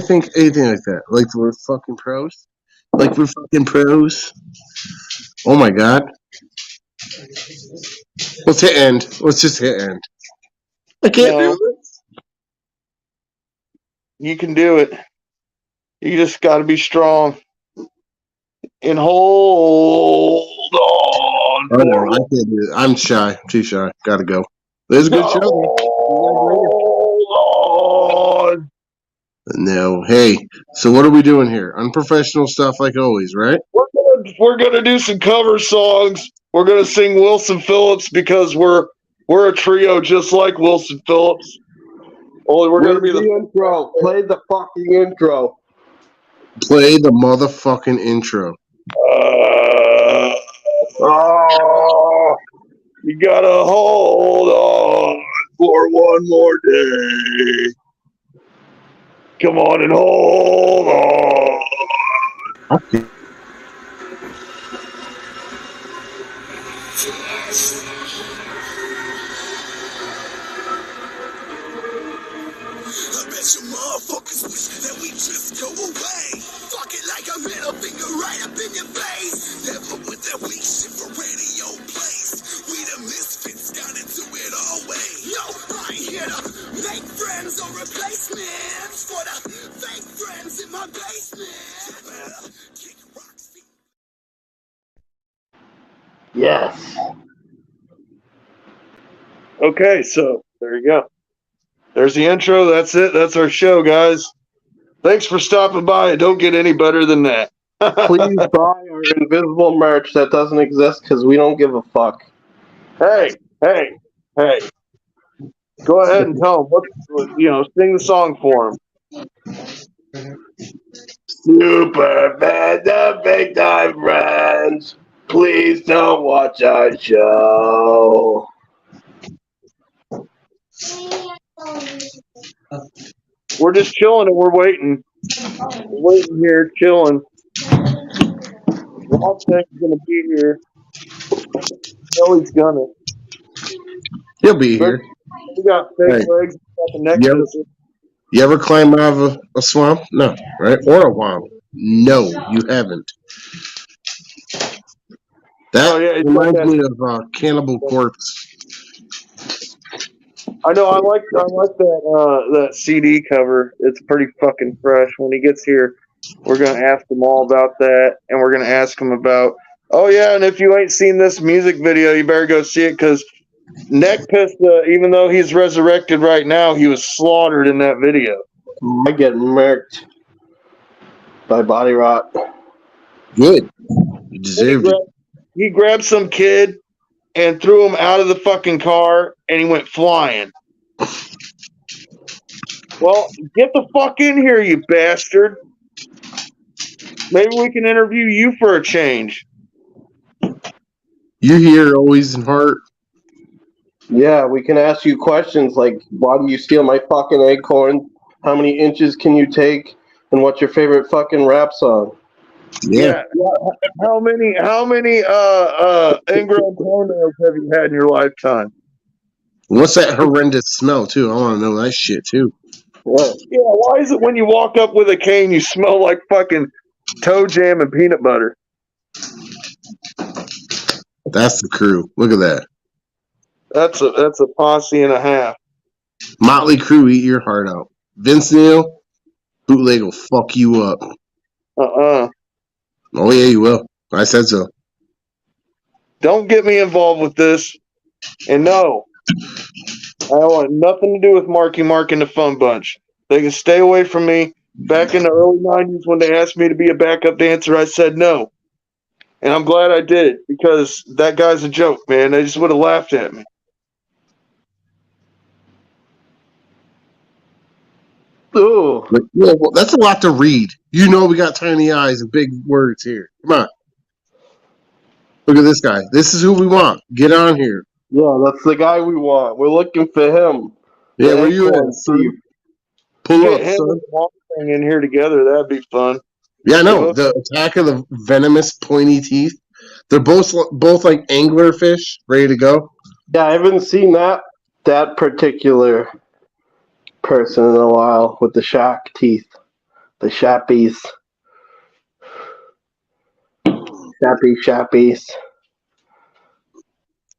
think anything like that. Like we're fucking pros. Like we're fucking pros. Oh my god. Let's hit end. Let's just hit end. I can't do No, this. you can do it. You just got to be strong and hold on Oh no, for I can't do it. I'm shy. Too shy. Gotta go. It was a good show. hold on. No. Hey, so what are we doing here? Unprofessional stuff like always, right? We're gonna do some cover songs. We're gonna sing Wilson Phillips because we're a trio just like Wilson Phillips. Only we're gonna be the intro. Play the fucking intro. Play the motherfucking intro. Oh, you gotta hold on for one more day. Come on and hold on. Okay. I bet you motherfuckers wish that we just go away. Fuck it like a middle finger right up in your face. Never with that weak shit for radio plays. We the misfits down into it all way. No, I ain't here to make friends or replacements for the fake friends in my basement. Kick rocks. Yes. Okay, so there you go. There's the intro. That's it. That's our show, guys. Thanks for stopping by. It don't get any better than that. Please buy our invisible merch that doesn't exist because we don't give a fuck. Hey. Go ahead and tell them. Sing the song for them. Super bad, the big time friends. Please don't watch our show. We're just chilling and we're waiting. We're waiting here, chilling. WAMPTHING's gonna be here. Billy's gonna. He'll be here. We got fake Hey. legs next to us. You ever climb out of a swamp? No, right? Or a womp? No, you haven't. That reminds me of Cannibal Corpse. I know. I like that CD cover. It's pretty fucking fresh. When he gets here, we're gonna ask him all about that, and we're gonna ask him about. Oh yeah, and if you ain't seen this music video, you better go see it because Neck Pista, even though he's resurrected right now, he was slaughtered in that video. I get murked by body rot. Good. You deserved it. He grabbed some kid and threw him out of the fucking car, and he went flying. Well, get the fuck in here, you bastard. Maybe we can interview you for a change. You're here always in heart. Yeah, we can ask you questions like, why do you steal my fucking acorn? How many inches can you take? And what's your favorite fucking rap song? Yeah. How many ingrown toenails have you had in your lifetime? What's that horrendous smell, too? I want to know that shit, too. What? Yeah, why is it when you walk up with a cane, you smell like fucking toe jam and peanut butter? That's the crew. Look at that. That's a posse and a half. Motley Crue, eat your heart out. Vince Neil, bootleg will fuck you up. Oh yeah, you will. I said so. Don't get me involved with this. And no, I want nothing to do with Marky Mark and the Fun Bunch. They can stay away from me. Back in the early 90s when they asked me to be a backup dancer, I said no. And I'm glad I did because that guy's a joke, man. They just would have laughed at me. Ooh. Well, that's a lot to read. You know we got tiny eyes and big words here. Come on. Look at this guy. This is who we want. Get on here. Yeah, that's the guy we want. We're looking for him. Yeah, where you at, Steve? Pull up, son. In here together, that'd be fun. Yeah, I know. The attack of the venomous pointy teeth. They're both like anglerfish, ready to go. Yeah, I haven't seen that particular person in a while with the shark teeth. The Shappies. Shappies.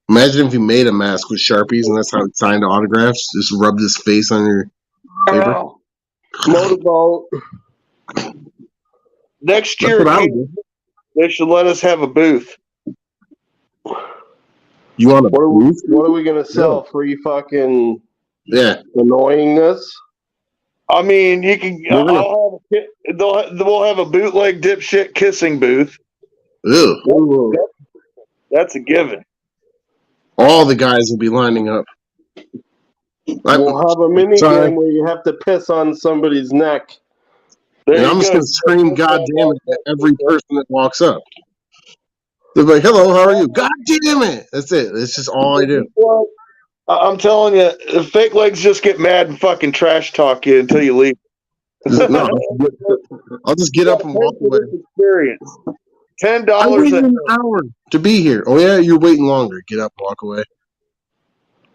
Imagine if you made a mask with Sharpies and that's how he signed autographs. Just rubbed his face on your paper. Oh, motorboat. Next That's year, what I would do. they should let us have a booth. You want a booth? What are we gonna sell? Free fucking annoyingness? I mean, you can. We'll have a bootleg dipshit kissing booth. Ew. That's a given. All the guys will be lining up. We'll have a mini game where you have to piss on somebody's neck. And I'm just going to scream "God damn it" at every person that walks up. They're like, "Hello, how are you?" God damn it! That's it. That's just all I do. I'm telling you, fake legs just get mad and fucking trash talk you until you leave. No, I'll just get up and walk away. Experience. $10 I waited an hour to be here. Oh yeah, you're waiting longer. Get up, walk away.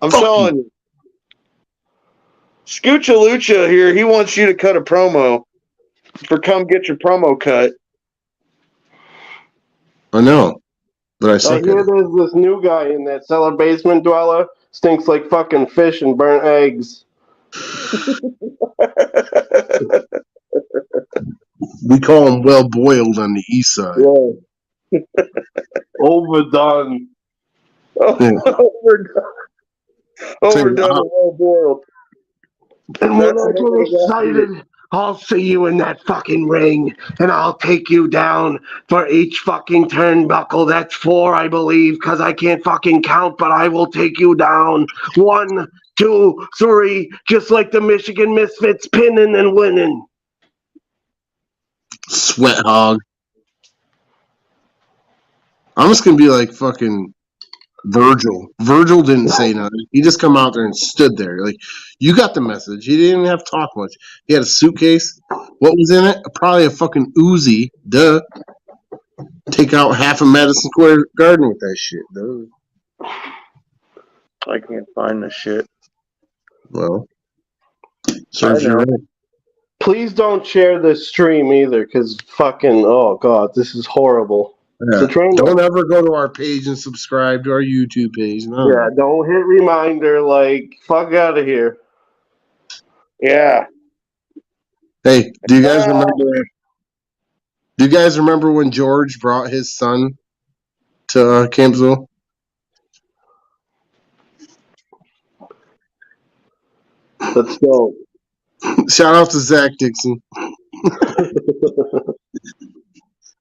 I'm telling you. Scoocha Lucha here, he wants you to cut a promo for Come Get Your Promo Cut. I know, but I suck hear at it. there's this new guy in that cellar basement dweller. Stinks like fucking fish and burnt eggs. We call him well boiled on the east side. Yeah. Overdone. Overdone and well boiled. And when I get excited, I'll see you in that fucking ring, and I'll take you down for each fucking turnbuckle. That's 4, I believe, because I can't fucking count, but I will take you down. 1, 2, 3, just like the Michigan Misfits, pinning and winning. Sweat hog. I'm just gonna be like fucking Virgil. Virgil didn't say nothing. He just come out there and stood there. Like, you got the message. He didn't even have to talk much. He had a suitcase. What was in it? Probably a fucking Uzi. Duh. Take out half of Madison Square Garden with that shit. Duh. I can't find this shit. Well, serves you right. Please don't share this stream either, because fucking, oh god, this is horrible. Yeah. Don't ever go to our page and subscribe to our YouTube page. No. Yeah, don't hit reminder. Like, fuck out of here. Yeah. Hey, do you guys remember? Do you guys remember when George brought his son to Campbellsville? Let's go. Shout out to Zach Dixon.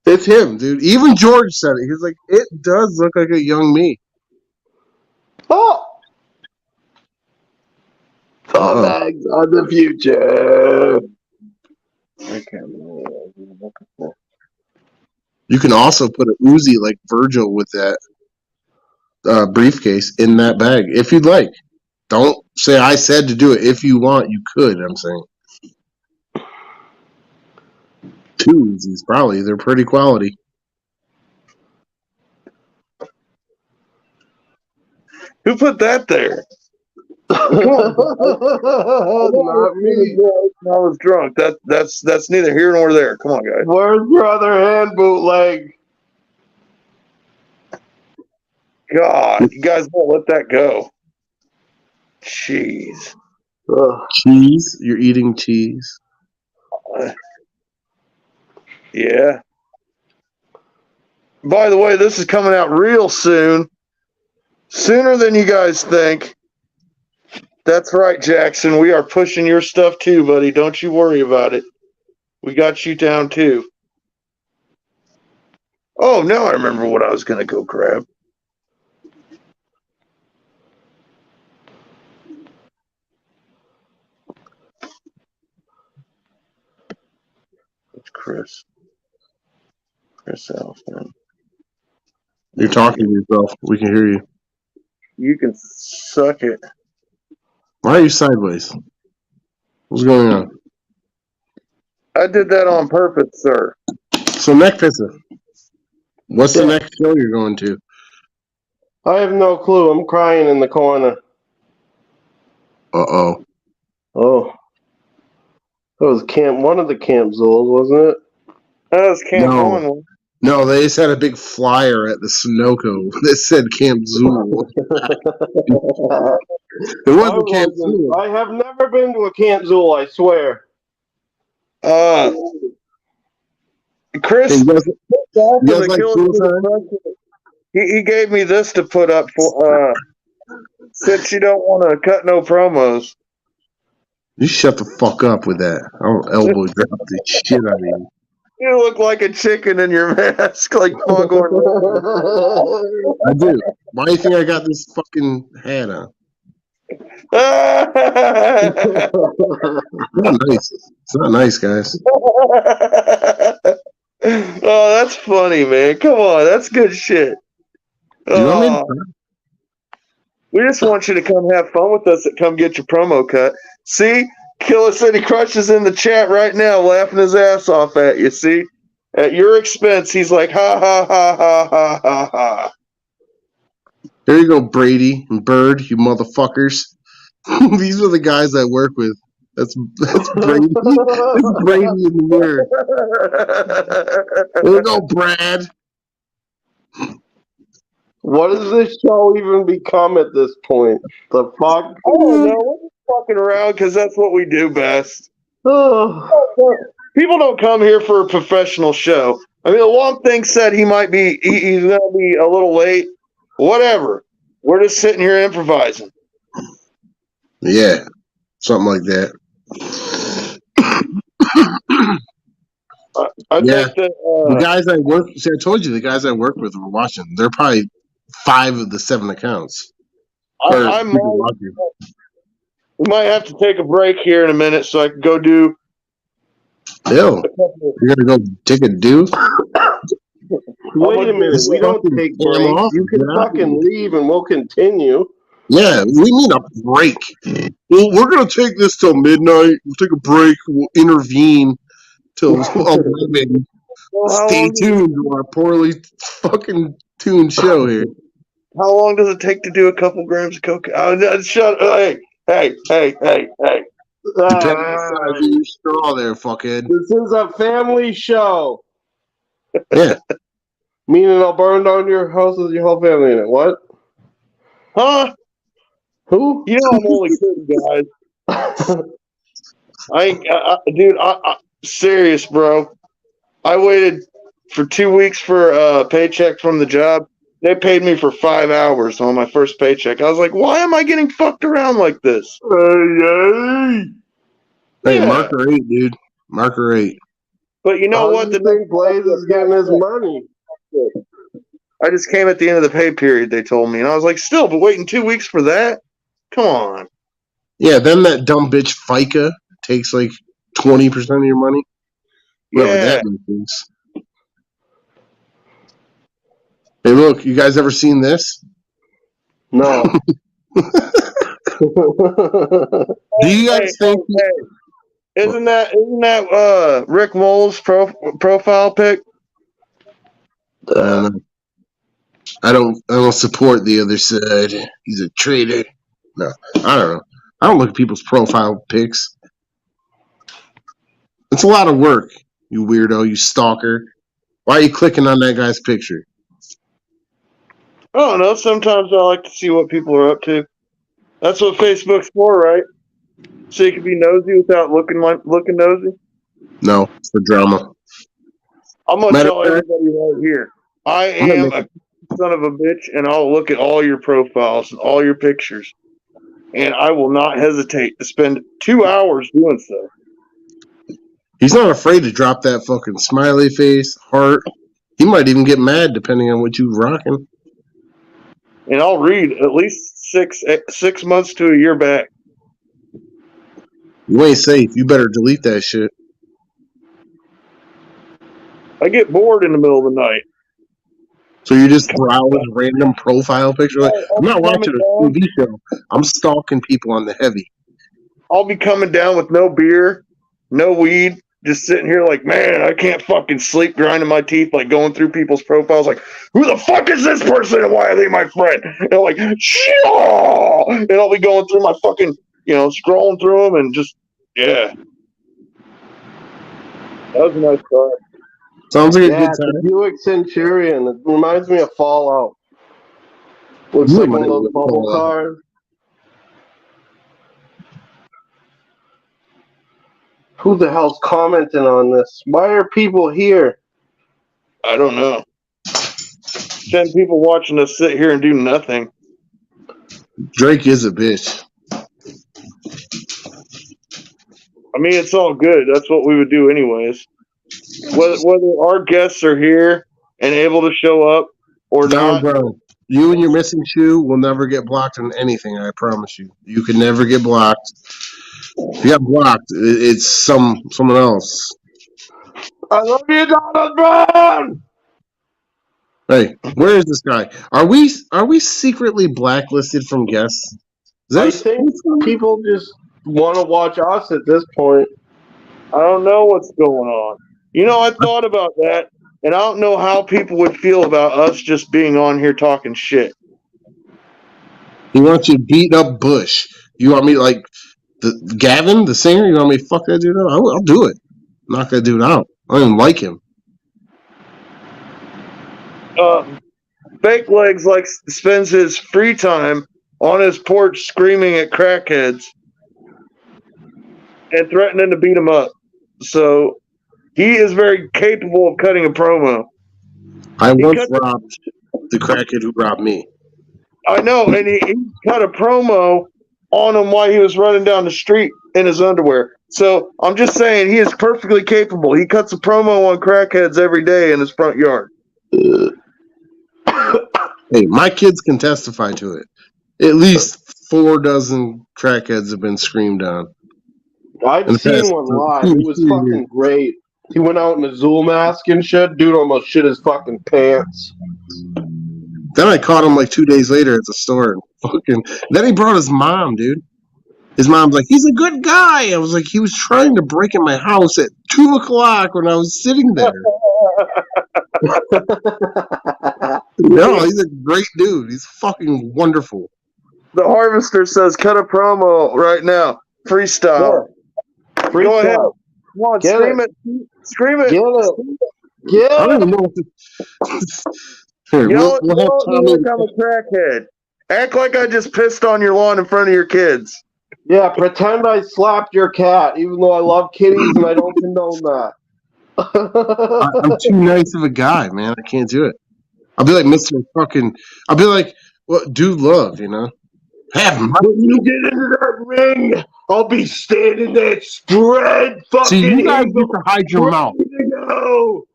It's him, dude. Even George said it. He was like, "It does look like a young me." Oh! Bags on the future. I can't remember what I was looking for. You can also put an Uzi like Virgil with that briefcase in that bag if you'd like. Don't say I said to do it. If you want, you could. I'm saying 2 Uzis probably. They're pretty quality. Who put that there? Not me. I was drunk. That's neither here nor there. Come on, guys. Where's your other hand, bootleg? God, you guys won't let that go. Jeez. Cheese? You're eating cheese? Yeah. By the way, this is coming out real soon. Sooner than you guys think. That's right, Jackson. We are pushing your stuff too, buddy. Don't you worry about it. We got you down too. Oh, now I remember what I was going to go grab. It's Chris. Chris Alfred. You're talking to yourself. We can hear you. You can suck it. Why are you sideways? What's going on? I did that on purpose, sir. So, neck pisser. What's the next show you're going to? I have no clue. I'm crying in the corner. Uh-oh. Oh. It was one of the Camp Zools, wasn't it? That was Camp No. 1. No, they just had a big flyer at the Sunoco that said Camp Zool. It wasn't Camp Zool. I have never been to a Camp Zool, I swear. Chris, Hey, you guys like suicide? he gave me this to put up for since you don't want to cut no promos. You shut the fuck up with that. I'll elbow drop the shit out of you. You look like a chicken in your mask, like Foghorn. I do. Why do you think I got this fucking hat on? It's not nice. It's not nice, guys. Oh, that's funny, man. Come on, that's good shit. Do you want me to We just want you to come have fun with us and come get your promo cut. See? Killer City Crush is in the chat right now laughing his ass off at you, see? At your expense, he's like, ha, ha, ha, ha, ha, ha, ha. There you go, Brady and Bird, you motherfuckers. These are the guys I work with. That's Brady. That's Brady in the mirror. There you go, Brad. What does this show even become at this point? The fuck? I don't know. We're just fucking around because that's what we do best. Oh. People don't come here for a professional show. I mean, the Womp Thing said he's going to be a little late. Whatever. We're just sitting here improvising. Yeah, something like that. I Yeah. think that The guys I work. See, I told you the guys I work with were watching. They're probably 5 of the 7 accounts. I we might have to take a break here in a minute so I can go do. Ew. You're gonna go take a deuce? Wait a minute. We don't take breaks. You can fucking leave and we'll continue. Yeah, we need a break. Well, we're gonna take this till midnight. We'll take a break. We'll intervene till 11. Stay tuned to our poorly fucking tuned show here. How long does it take to do a couple grams of cocaine? Hey. Depends on the size of your straw there, fuckhead. This is a family show. Yeah. Meaning I'll burn down your house with your whole family in it. What? Huh? Who? You know I'm only kidding, guys. Serious, bro. I waited for 2 weeks for a paycheck from the job. They paid me for 5 hours on my first paycheck. I was like, why am I getting fucked around like this? Hey, Yeah. marker 8, dude. Marker 8. But you know what? The big Blaze is getting his money. I just came at the end of the pay period, they told me. And I was like, still, but waiting 2 weeks for that? Come on. Yeah, then that dumb bitch FICA takes like 20% of your money. Whatever that means. Hey, look, you guys ever seen this? No. Do you guys think? Isn't that Rick Moll's profile pic? I don't support the other side. He's a traitor. No, I don't know. I don't look at people's profile pics. It's a lot of work, you weirdo, you stalker. Why are you clicking on that guy's picture? I don't know. Sometimes I like to see what people are up to. That's what Facebook's for, right? So you can be nosy without looking nosy. No, it's for drama. I'm gonna tell everybody right here. I am a son of a bitch, and I'll look at all your profiles and all your pictures, and I will not hesitate to spend 2 hours doing so. He's not afraid to drop that fucking smiley face, heart. He might even get mad depending on what you rocking. And I'll read at least 6 months to a year back. You ain't safe. You better delete that shit. I get bored in the middle of the night. So you just browse random profile picture? Like, I'm not watching a TV show. I'm stalking people on the heavy. I'll be coming down with no beer, no weed, just sitting here like, man, I can't fucking sleep, grinding my teeth, like going through people's profiles, like, who the fuck is this person and why are they my friend? And I'm like, Shaw! And I'll be going through my fucking, scrolling through them and just, yeah. That was a nice car. Sounds like a Yeah, good it's a time. Buick Centurion. It reminds me of Fallout. Looks You like one remind of me those of bubble Fallout. cars. Who the hell's commenting on this? Why are people here? I don't know. 10 people watching us sit here and do nothing. Drake is a bitch. I mean, it's all good. That's what we would do anyways. Whether our guests are here and able to show up or Donald not, Brown, you and your missing shoe will never get blocked on anything. I promise you. You can never get blocked. If you got blocked, it's someone else. I love you, Donald Brown! Hey, where is this guy? Are we secretly blacklisted from guests? I think people just want to watch us at this point. I don't know what's going on. You know, I thought about that, and I don't know how people would feel about us just being on here talking shit. He wants you to beat up Bush. You want me like the Gavin, the singer? You want me to fuck that dude up? I'll do it. I'm not gonna do it out. I don't even like him. Fake Legs spends his free time on his porch screaming at crackheads and threatening to beat them up. So he is very capable of cutting a promo. I once robbed the crackhead who robbed me. I know, and he cut a promo on him while he was running down the street in his underwear. So I'm just saying he is perfectly capable. He cuts a promo on crackheads every day in his front yard. Hey, my kids can testify to it. At least 4 dozen crackheads have been screamed on. I've seen one live. It was fucking great. He went out in a Zool mask and shit. Dude almost shit his fucking pants. Then I caught him like 2 days later at the store. Then he brought his mom, dude. His mom's like, he's a good guy. I was like, he was trying to break in my house at 2 o'clock when I was sitting there. No, he's a great dude. He's fucking wonderful. The Harvester says, cut a promo right now. Freestyle. Yeah. Go ahead. Come on, Get scream it. Scream it. Get it. Get I don't it. even know Here, Yell we'll have Tommy. like I'm a crackhead. Act like I just pissed on your lawn in front of your kids. Yeah, pretend I slapped your cat, even though I love kitties and I don't condone that. I'm too nice of a guy, man. I can't do it. I'll be like Mr. Fucking. I'll be like, well, do love, you know? Have my. When you get into that ring, I'll be standing there spread fucking. See, you guys get to hide your mouth. Go.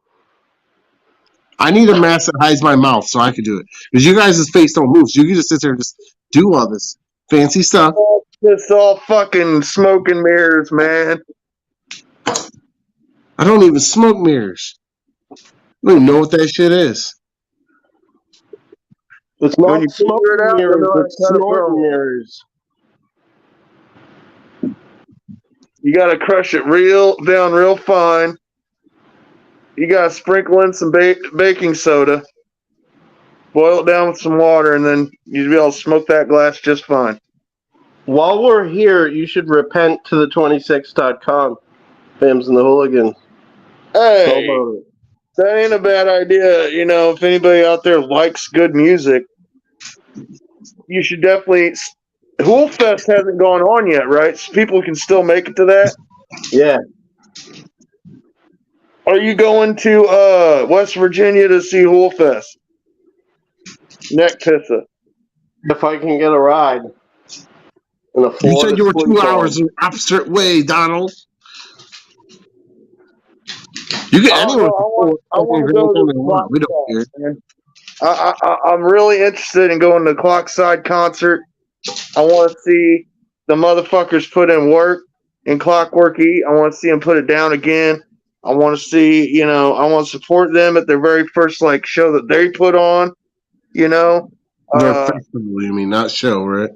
I need a mask that hides my mouth so I can do it. Because you guys' face don't move. So you can just sit there and just do all this fancy stuff. It's all fucking smoke and mirrors, man. I don't even smoke mirrors. I don't even know what that shit is. It's When not you smoke figure it out, mirrors, you know it's how to snort roll. mirrors. You got to crush it down real fine. You got to sprinkle in some baking soda. Boil it down with some water, and then you'll be able to smoke that glass just fine. While we're here, you should repent to the 26.com. Fams and the Hooligans. Hey, that ain't a bad idea. You know, if anybody out there likes good music, you should definitely. Hool Fest hasn't gone on yet, right? So people can still make it to that. Yeah. Are you going to West Virginia to see Hool Fest? Neck pissa. If I can get a ride. You said you were 2 hours the opposite way, Donald. You get anyone. I want to go to the we don't care. I'm really interested in going to the Clockside concert. I want to see the motherfuckers put in work in Clockwork E. I want to see them put it down again. I want to see, I want to support them at their very first show that they put on. Their festival, you mean, not show, right?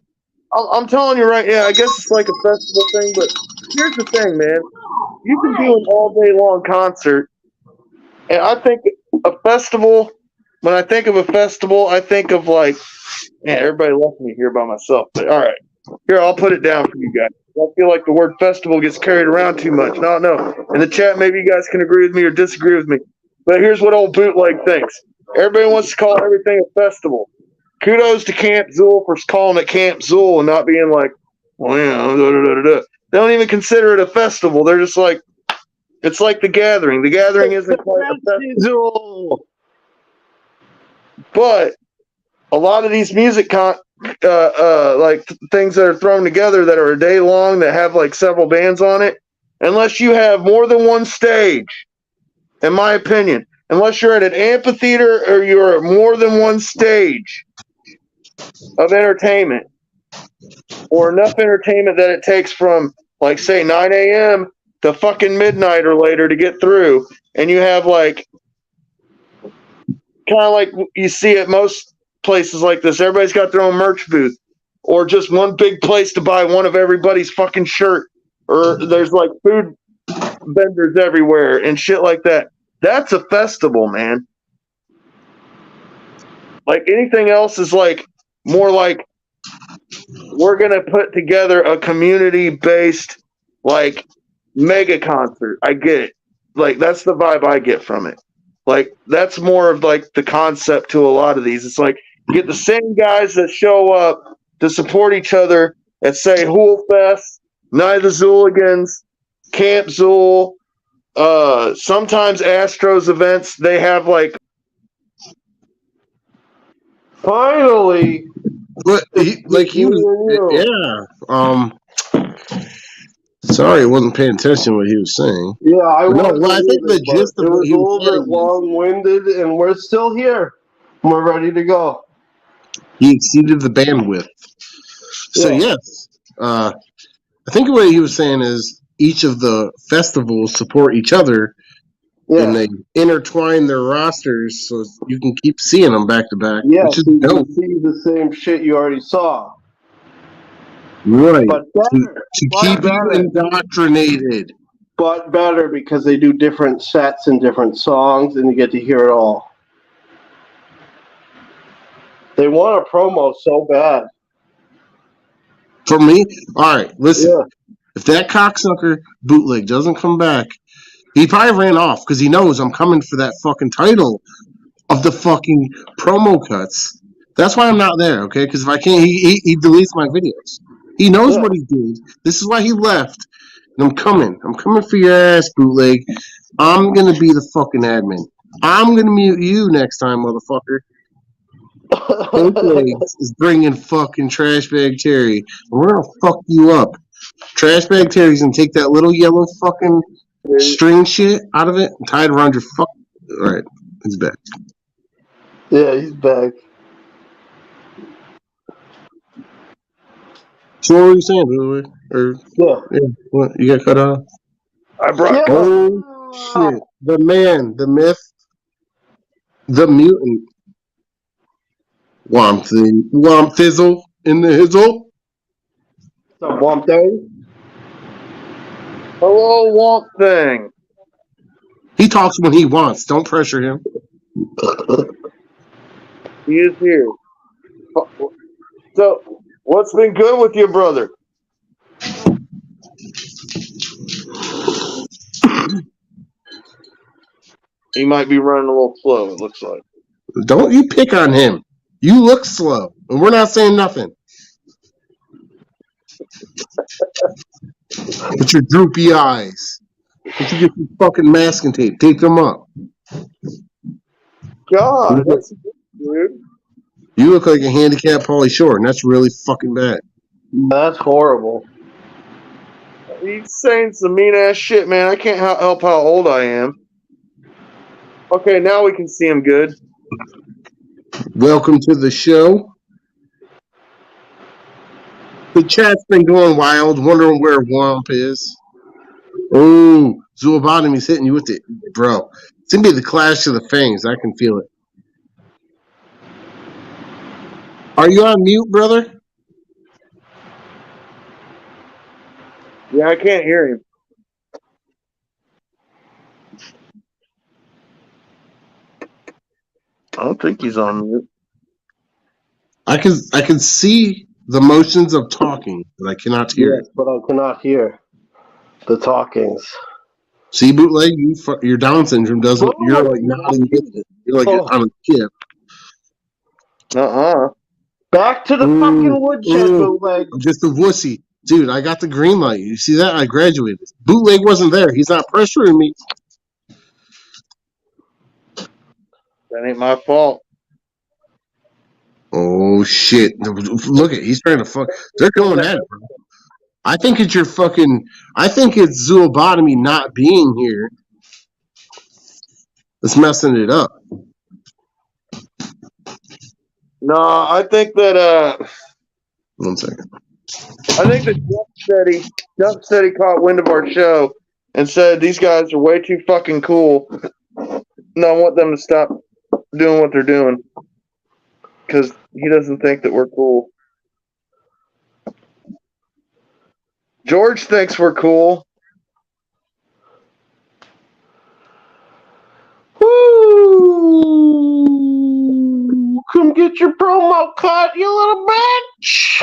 I'm telling you right, yeah, I guess it's like a festival thing, but here's the thing, man. You can do an all-day long concert, and I think a festival, when I think of a festival, I think of man, everybody left me here by myself, but all right. Here, I'll put it down for you guys. I feel like the word festival gets carried around too much. No. In the chat, maybe you guys can agree with me or disagree with me. But here's what old bootleg thinks. Everybody wants to call everything a festival. Kudos to Camp Zool for calling it Camp Zool and not being like, well, yeah, They don't even consider it a festival. They're just like, it's like the gathering. The gathering isn't quite a festival. But a lot of these music like things that are thrown together that are a day long that have like several bands on it, unless you have more than one stage, in my opinion, unless you're at an amphitheater or you're at more than one stage of entertainment, or enough entertainment that it takes from like say 9 a.m. to fucking midnight or later to get through, and you have like kind of like you see at most places like this, everybody's got their own merch booth, or just one big place to buy one of everybody's fucking shirt, or there's like food vendors everywhere and shit like that. That's a festival, man. Like anything else is like more like we're gonna put together a community-based like mega concert. I get it. Like that's the vibe I get from it. Like that's more of like the concept to a lot of these. It's like you get the same guys that show up to support each other at say Hool Fest, Night of the Zooligans, Camp Zool, sometimes Astros events. They have like Finally. But he was, yeah. Sorry, I wasn't paying attention to what he was saying. Yeah, I I think the gist of it what was he a was little bit long-winded, and we're still here. We're ready to go. He exceeded the bandwidth. So yes, I think what he was saying is each of the festivals support each other, and they intertwine their rosters so you can keep seeing them back to back. Yeah, which is so you dope. can see the same shit you already saw. Right. But better. To keep you indoctrinated. But better because they do different sets and different songs, and you get to hear it all. They want a promo so bad. For me, all right, listen. Yeah. If that cocksucker bootleg doesn't come back, he probably ran off because he knows I'm coming for that fucking title of the fucking promo cuts. That's why I'm not there, okay? Because if I can't, he deletes my videos. He knows what he did. This is why he left. And I'm coming. I'm coming for your ass, bootleg. I'm going to be the fucking admin. I'm going to mute you next time, motherfucker. Bootlegs is bringing fucking Trash Bag Terry. And we're going to fuck you up. Trash Bag Terry's going to take that little yellow fucking string shit out of it and tie it around your fuck. All right. He's back. Yeah, he's back. So what were you saying, by the way? What, you got cut off? I brought. Oh shit! The man, the myth, the mutant. WAMPTHING, WAMPThizzle in the hizzle. What's up, WAMPTHING? Hello, WAMPTHING. He talks when he wants. Don't pressure him. He is here. So, what's been good with your brother? He might be running a little slow, it looks like. Don't you pick on him. You look slow, and we're not saying nothing. With your droopy eyes. If you get some fucking masking tape, take them up. God, that's good, dude. You look like a handicapped Pauly Shore, and that's really fucking bad. That's horrible. He's saying some mean-ass shit, man. I can't help how old I am. Okay, now we can see him good. Welcome to the show. The chat's been going wild, wondering where Womp is. Oh, Zoobotomy's hitting you with it, bro. It's going to be the clash of the fangs. I can feel it. Are you on mute, brother? Yeah, I can't hear him. I don't think he's on mute. I can see the motions of talking. talking, but I cannot hear Yes, but I cannot hear the talkings. it. See, bootleg, your Down syndrome doesn't. You're like nodding with it. You're like on a skip. Back to the fucking woodshed, bootleg. I'm just a wussy. Dude, I got the green light. You see that? I graduated. Bootleg wasn't there. He's not pressuring me. That ain't my fault. Oh, shit. Look at he's trying to fuck. They're going at it, bro. I think it's zoobotomy not being here. It's messing it up. No, I think that 1 second. I think that Jump said he caught wind of our show and said these guys are way too fucking cool. And I want them to stop doing what they're doing because he doesn't think that we're cool. George thinks we're cool. Woo! Come get your promo cut, you little bitch!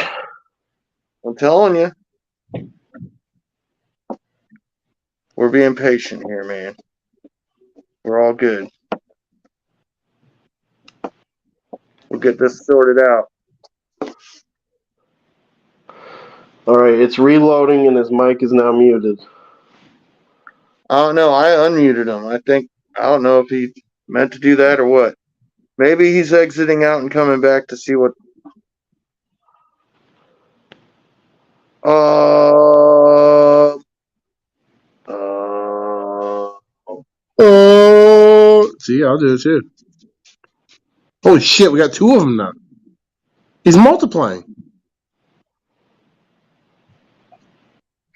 I'm telling you. We're being patient here, man. We're all good. We'll get this sorted out. Alright, it's reloading and his mic is now muted. I don't know. I unmuted him. I don't know if he meant to do that or what. Maybe he's exiting out and coming back to see what. See, I'll do it too. Holy shit, we got 2 of them now. He's multiplying.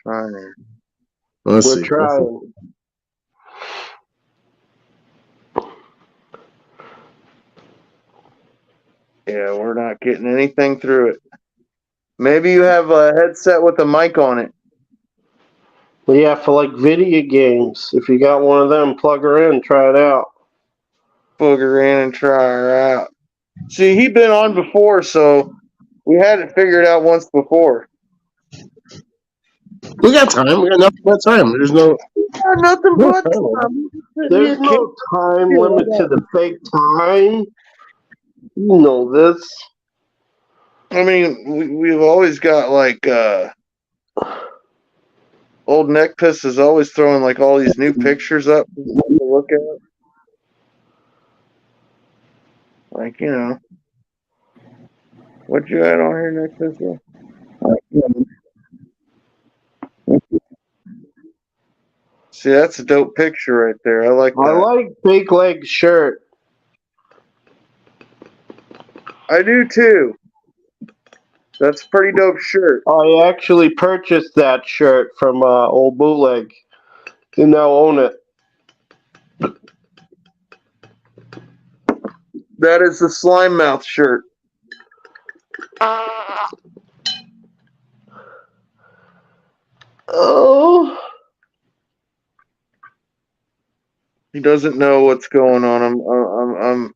Trying. We're trying. Yeah, we're not getting anything through it. Maybe you have a headset with a mic on it. Well, yeah, for like video games. If you got one of them, plug her in, try it out. Plug her in and try her out. See, he'd been on before, so we had it figured out once before. We got time. We got nothing but time. There's no. Nothing but time. There's no time limit to the fake time. You know this. I mean, we've always got like old Neck Piss is always throwing like all these new pictures up to look at. Like, you know, what you had on here, Neck Piss? See, that's a dope picture right there. I like that. I like Fake Leg's shirt. I do too. That's a pretty dope shirt. I actually purchased that shirt from old Bootleg. You now own it. That is the Slime Mouth shirt. Oh. He doesn't know what's going on.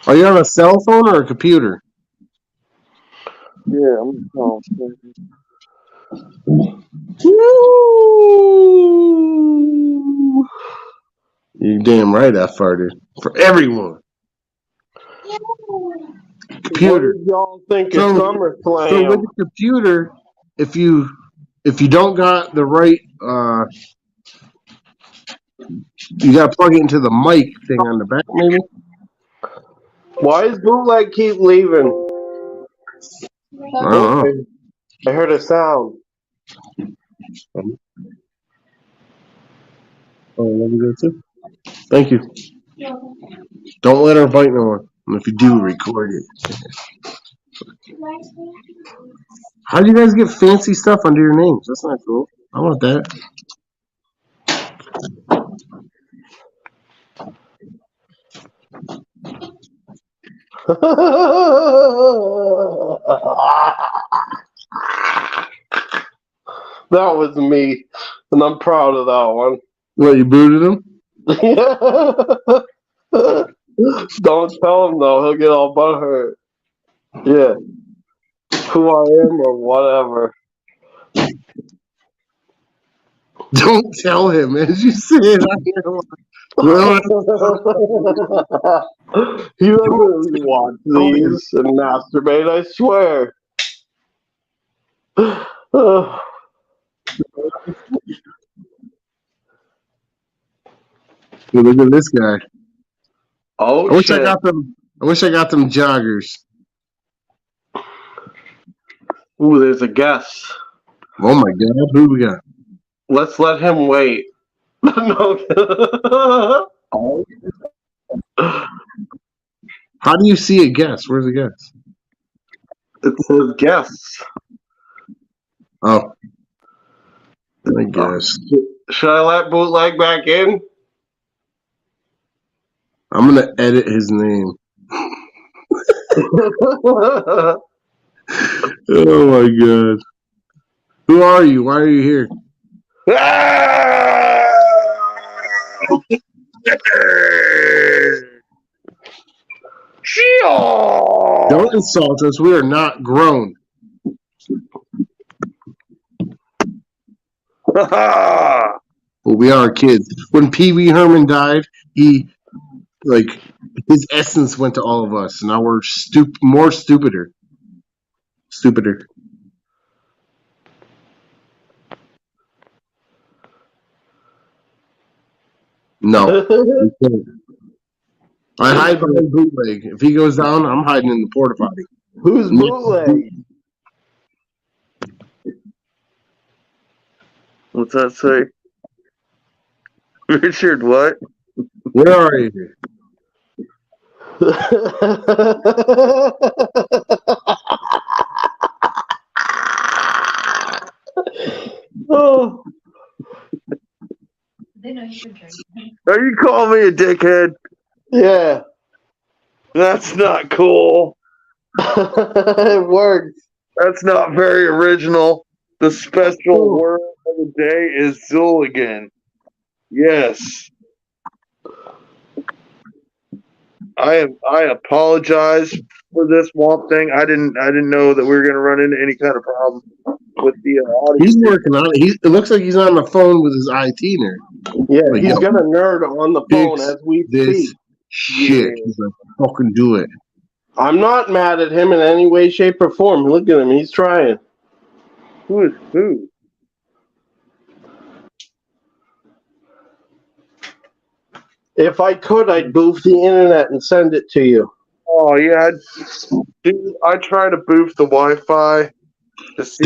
Are you on a cell phone or a computer? Yeah, I'm calling. You're damn right I farted. For everyone. Computer. What did y'all think of SummerSlam? So with the computer, if you don't got the right you gotta plug it into the mic thing on the back, maybe? Why does Bootleg keep leaving? I don't know. I heard a sound. Oh, let me go too. Thank you. Don't let her bite no one. And if you do, record it. How do you guys get fancy stuff under your names? That's not cool. I want that. That was me, and I'm proud of that one. What, you booted him? Don't tell him though; he'll get all butthurt. Yeah, who I am or whatever. Don't tell him, as you say it. Well, He doesn't really watch these and masturbate, I swear. look at this guy. Oh I wish shit! I got them. I wish I got them joggers. Ooh, there's a guess. Oh my god, who we got? Let's let him wait. No. How do you see a guess? Where's the guess? It says guess. Oh, I guess. Should I let Bootleg back in? I'm gonna edit his name. Oh my god. Who are you? Why are you here? Don't insult us. We are not grown. But we are kids. When Pee Wee Herman died, he, like, his essence went to all of us. Now we're more stupider. Stupider. No. We can't. I hide behind Bootleg. If he goes down, I'm hiding in the porta potty. Who's Bootleg? What's that say? Richard, what? Where are you? Oh. Are you calling me a dickhead? Yeah. That's not cool. It worked. That's not very original. The special word of the day is Zooligan. Yes. I apologize for this Womp thing. I didn't know that we were gonna run into any kind of problem with the audio. He's working on it. It looks like he's on the phone with his IT nerd. Yeah, Like, he's yo, got a nerd on the phone fix as we this speak. shit. He's like, fucking do it. I'm not mad at him in any way, shape, or form. Look at him. He's trying. Who is who? If I could, I'd boof the internet and send it to you. Oh yeah, dude. I try to boof the Wi-Fi to see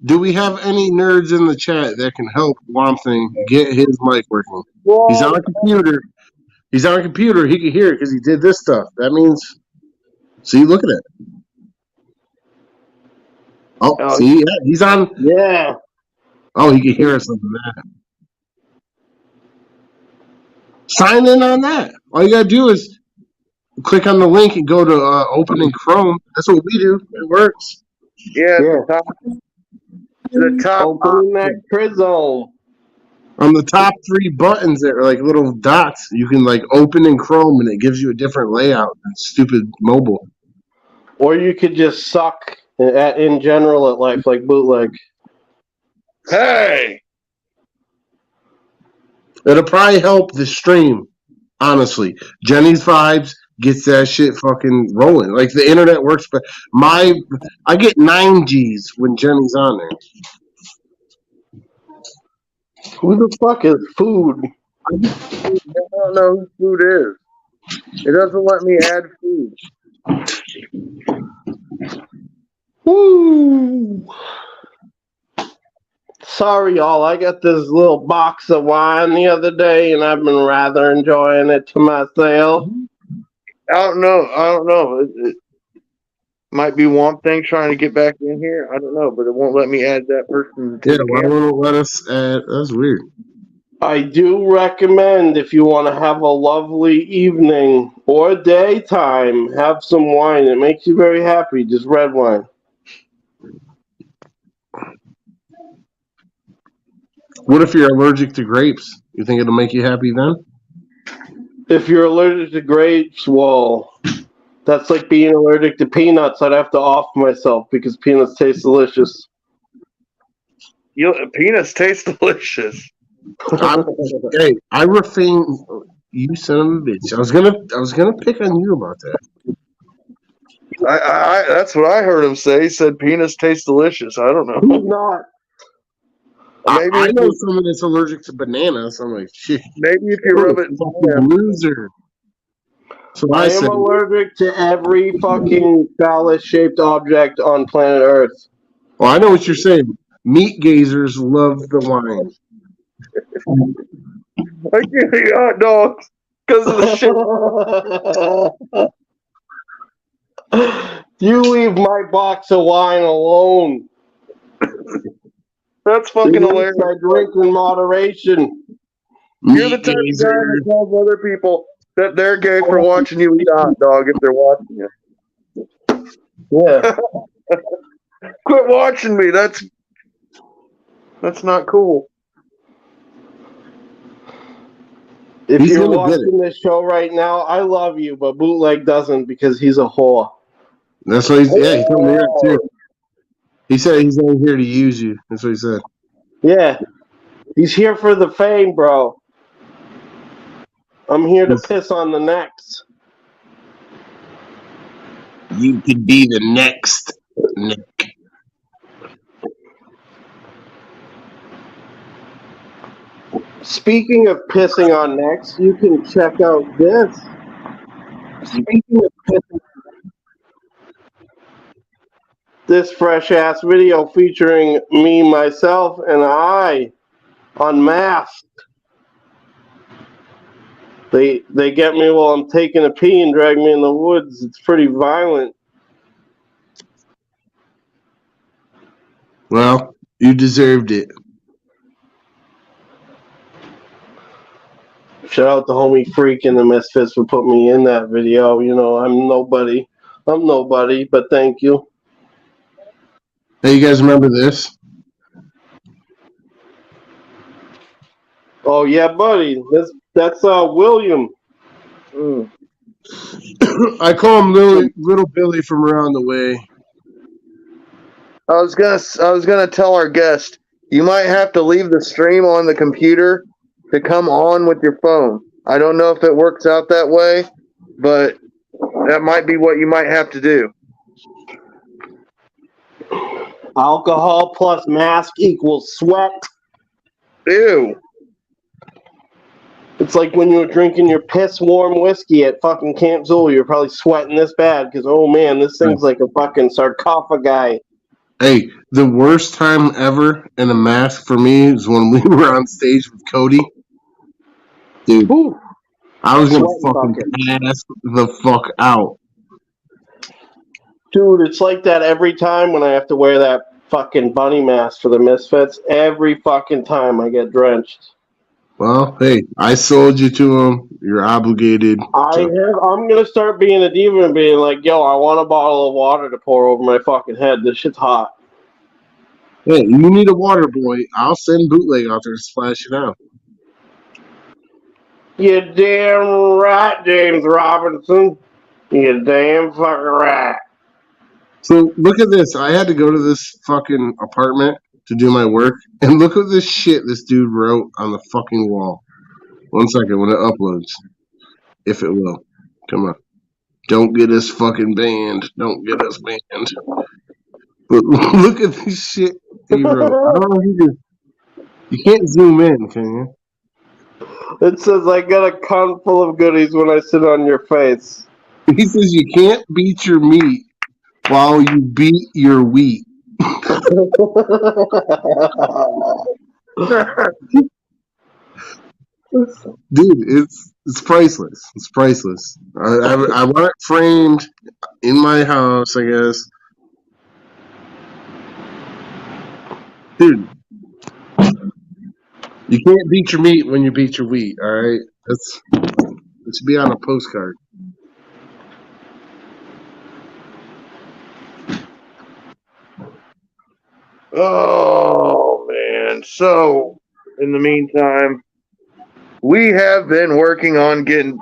Do we have any nerds in the chat that can help WAMPTHING get his mic working? He's on a computer. He's on a computer. He can hear it because he did this stuff. That means, see, look at it. Oh, see, yeah, he's on. Yeah. Oh, he can hear us on that. Sign in on that. All you gotta do is click on the link and go to open in Chrome. That's what we do. It works. Yeah. The top Opening that Crizome. On the top 3 buttons that are like little dots, you can like open in Chrome and it gives you a different layout than stupid mobile. Or you could just suck in general at life like Bootleg. Hey! It'll probably help the stream, honestly. Jenny's Vibes gets that shit fucking rolling. Like the internet works, but I get 9 Gs when Jenny's on there. Who the fuck is Food? I don't know who Food is. It doesn't let me add food. Woo! Sorry, y'all. I got this little box of wine the other day, and I've been rather enjoying it to myself. I don't know. It might be Womp thing trying to get back in here. I don't know, but it won't let me add that person. Yeah, why won't it let us add? That's weird. I do recommend if you want to have a lovely evening or daytime, have some wine. It makes you very happy, just red wine. What if you're allergic to grapes? You think it'll make you happy then? If you're allergic to grapes, well, that's like being allergic to peanuts. I'd have to off myself because peanuts taste delicious. Peanuts taste delicious. Hey, I refrain. You son of a bitch! I was gonna pick on you about that. I that's what I heard him say. He said peanuts taste delicious. I don't know. Who's not? I know someone that's allergic to bananas. I'm like, shit. Maybe if you rub it in Fucking loser. So I am allergic to every fucking phallus-shaped object on planet Earth. Well, I know what you're saying. Meat gazers love the wine. I can't eat hot dogs because of the shit. You leave my box of wine alone. That's fucking hilarious. I drink in moderation. You're the type of guy that tells other people that they're gay for watching you eat a hot dog if they're watching you. Yeah. Quit watching me. That's not cool. If you're watching this show right now, I love you, but Bootleg doesn't because he's a whore. That's what he told me that too. He said he's only here to use you. That's what he said. Yeah. He's here for the fame, bro. I'm here to piss on the necks. You could be the next Nick. Speaking of pissing on necks, you can check out this. Speaking of pissing, this fresh-ass video featuring me, myself, and I unmasked. They get me while I'm taking a pee and drag me in the woods. It's pretty violent. Well, you deserved it. Shout out to homie Freak and the Misfits for putting me in that video. You know, I'm nobody, but thank you. Hey, you guys remember this? Oh yeah, buddy. That's William. I call him little Billy from around the way. I was gonna tell our guest, you might have to leave the stream on the computer to come on with your phone. I don't know if it works out that way, but that might be what you might have to do. Alcohol plus mask equals sweat. Ew. It's like when you were drinking your piss warm whiskey at fucking Camp Zool, you're probably sweating this bad because, oh man, this thing's like a fucking sarcophagi. Hey, the worst time ever in a mask for me is when we were on stage with Cody. Dude, Ooh, I was gonna fucking pass the fuck out. Dude, it's like that every time when I have to wear that fucking bunny mask for the Misfits. Every fucking time I get drenched. Well, hey, I sold you to him. You're obligated. I'm gonna start being a diva and being like, yo, I want a bottle of water to pour over my fucking head. This shit's hot. Hey, you need a water boy. I'll send Bootleg out there to splash it out. You damn right, James Robinson. You damn fucking right. So look at this. I had to go to this fucking apartment to do my work, and look at this shit this dude wrote on the fucking wall. 1 second when it uploads, if it will. Come on. Don't get us fucking banned. Don't get us banned. But look at this shit he wrote. I don't know if you can't zoom in, can you? It says, I got a cunt full of goodies when I sit on your face. He says you can't beat your meat while you beat your wheat. Dude, it's priceless. It's priceless. I want it framed in my house, I guess. Dude, You can't beat your meat when you beat your wheat. All right, it should be on a postcard. Oh man! So, in the meantime, we have been working on getting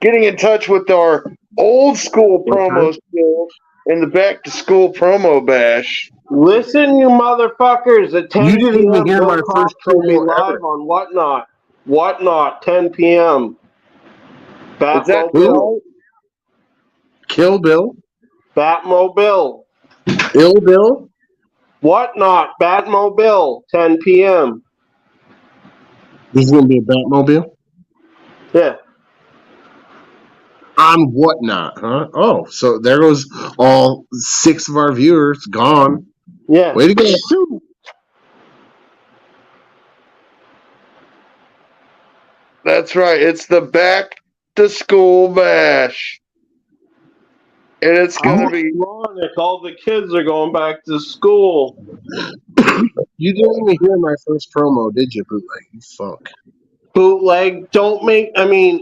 in touch with our old school promo skills in the back to school promo bash. Listen, you motherfuckers, at 10 You didn't p.m. even hear Bill my first Cobb's gonna be promo live ever. on Whatnot. Whatnot, 10 p.m. Is that Batmobile. Kill Bill, Batmobile. Ill Bill. Whatnot, Batmobile, 10 p.m. This is gonna be a Batmobile Yeah. on Whatnot, huh? Oh, so there goes all 6 of our viewers gone. Yeah. Way to go! That's right. It's the back to school bash. And it's going to be ironic. All the kids are going back to school. You didn't even hear my first promo, did you, bootleg? You fuck. Bootleg,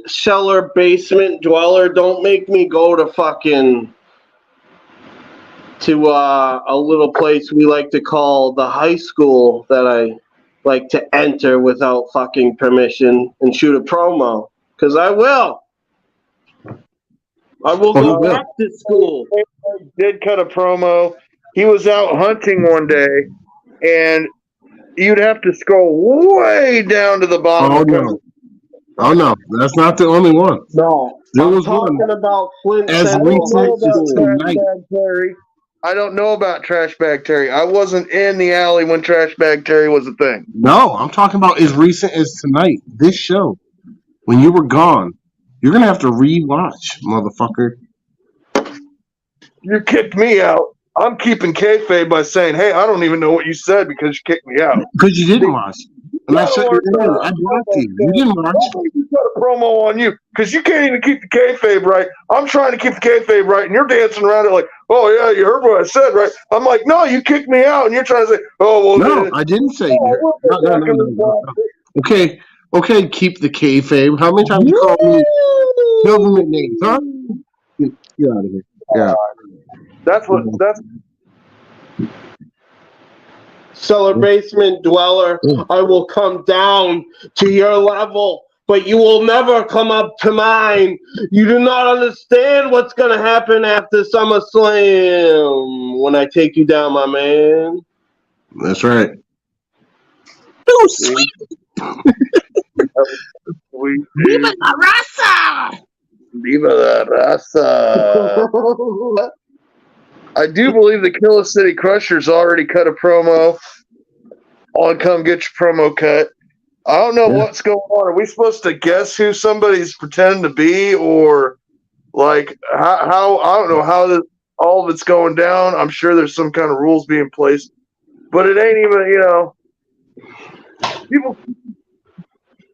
cellar basement dweller, don't make me go to fucking to a little place we like to call the high school that I like to enter without fucking permission and shoot a promo. Because I will. I will go back to school. Did cut a promo. He was out hunting one day, and you'd have to scroll way down to the bottom. Oh no, that's not the only one. No, there I'm was talking one about Flint as Central High School. Terry. I don't know about Trash Bag Terry. I wasn't in the alley when Trash Bag Terry was a thing. No, I'm talking about as recent as tonight. This show, when you were gone, you're gonna have to rewatch, motherfucker. You kicked me out. I'm keeping kayfabe by saying, "Hey, I don't even know what you said because you kicked me out." Because you didn't watch. And I shut your ear. I blocked you. You didn't watch. You put a promo on you because you can't even keep the kayfabe right. I'm trying to keep the kayfabe right, and you're dancing around it like, "Oh yeah, you heard what I said, right?" I'm like, "No, you kicked me out," and you're trying to say, "Oh well." No, I didn't say. No. Okay. Keep the kayfabe. How many times you called me government names, huh? Get out of here. Yeah. That's Cellar basement dweller, I will come down to your level, but you will never come up to mine. You do not understand what's going to happen after SummerSlam when I take you down, my man. That's right. Oh, sweet. Viva la raza! Viva la raza! I do believe the Killa City Crushers already cut a promo on Come Get Your Promo Cut. I don't know what's going on. Are we supposed to guess who somebody's pretending to be, or like how I don't know how all of it's going down. I'm sure there's some kind of rules being placed, but it ain't even, people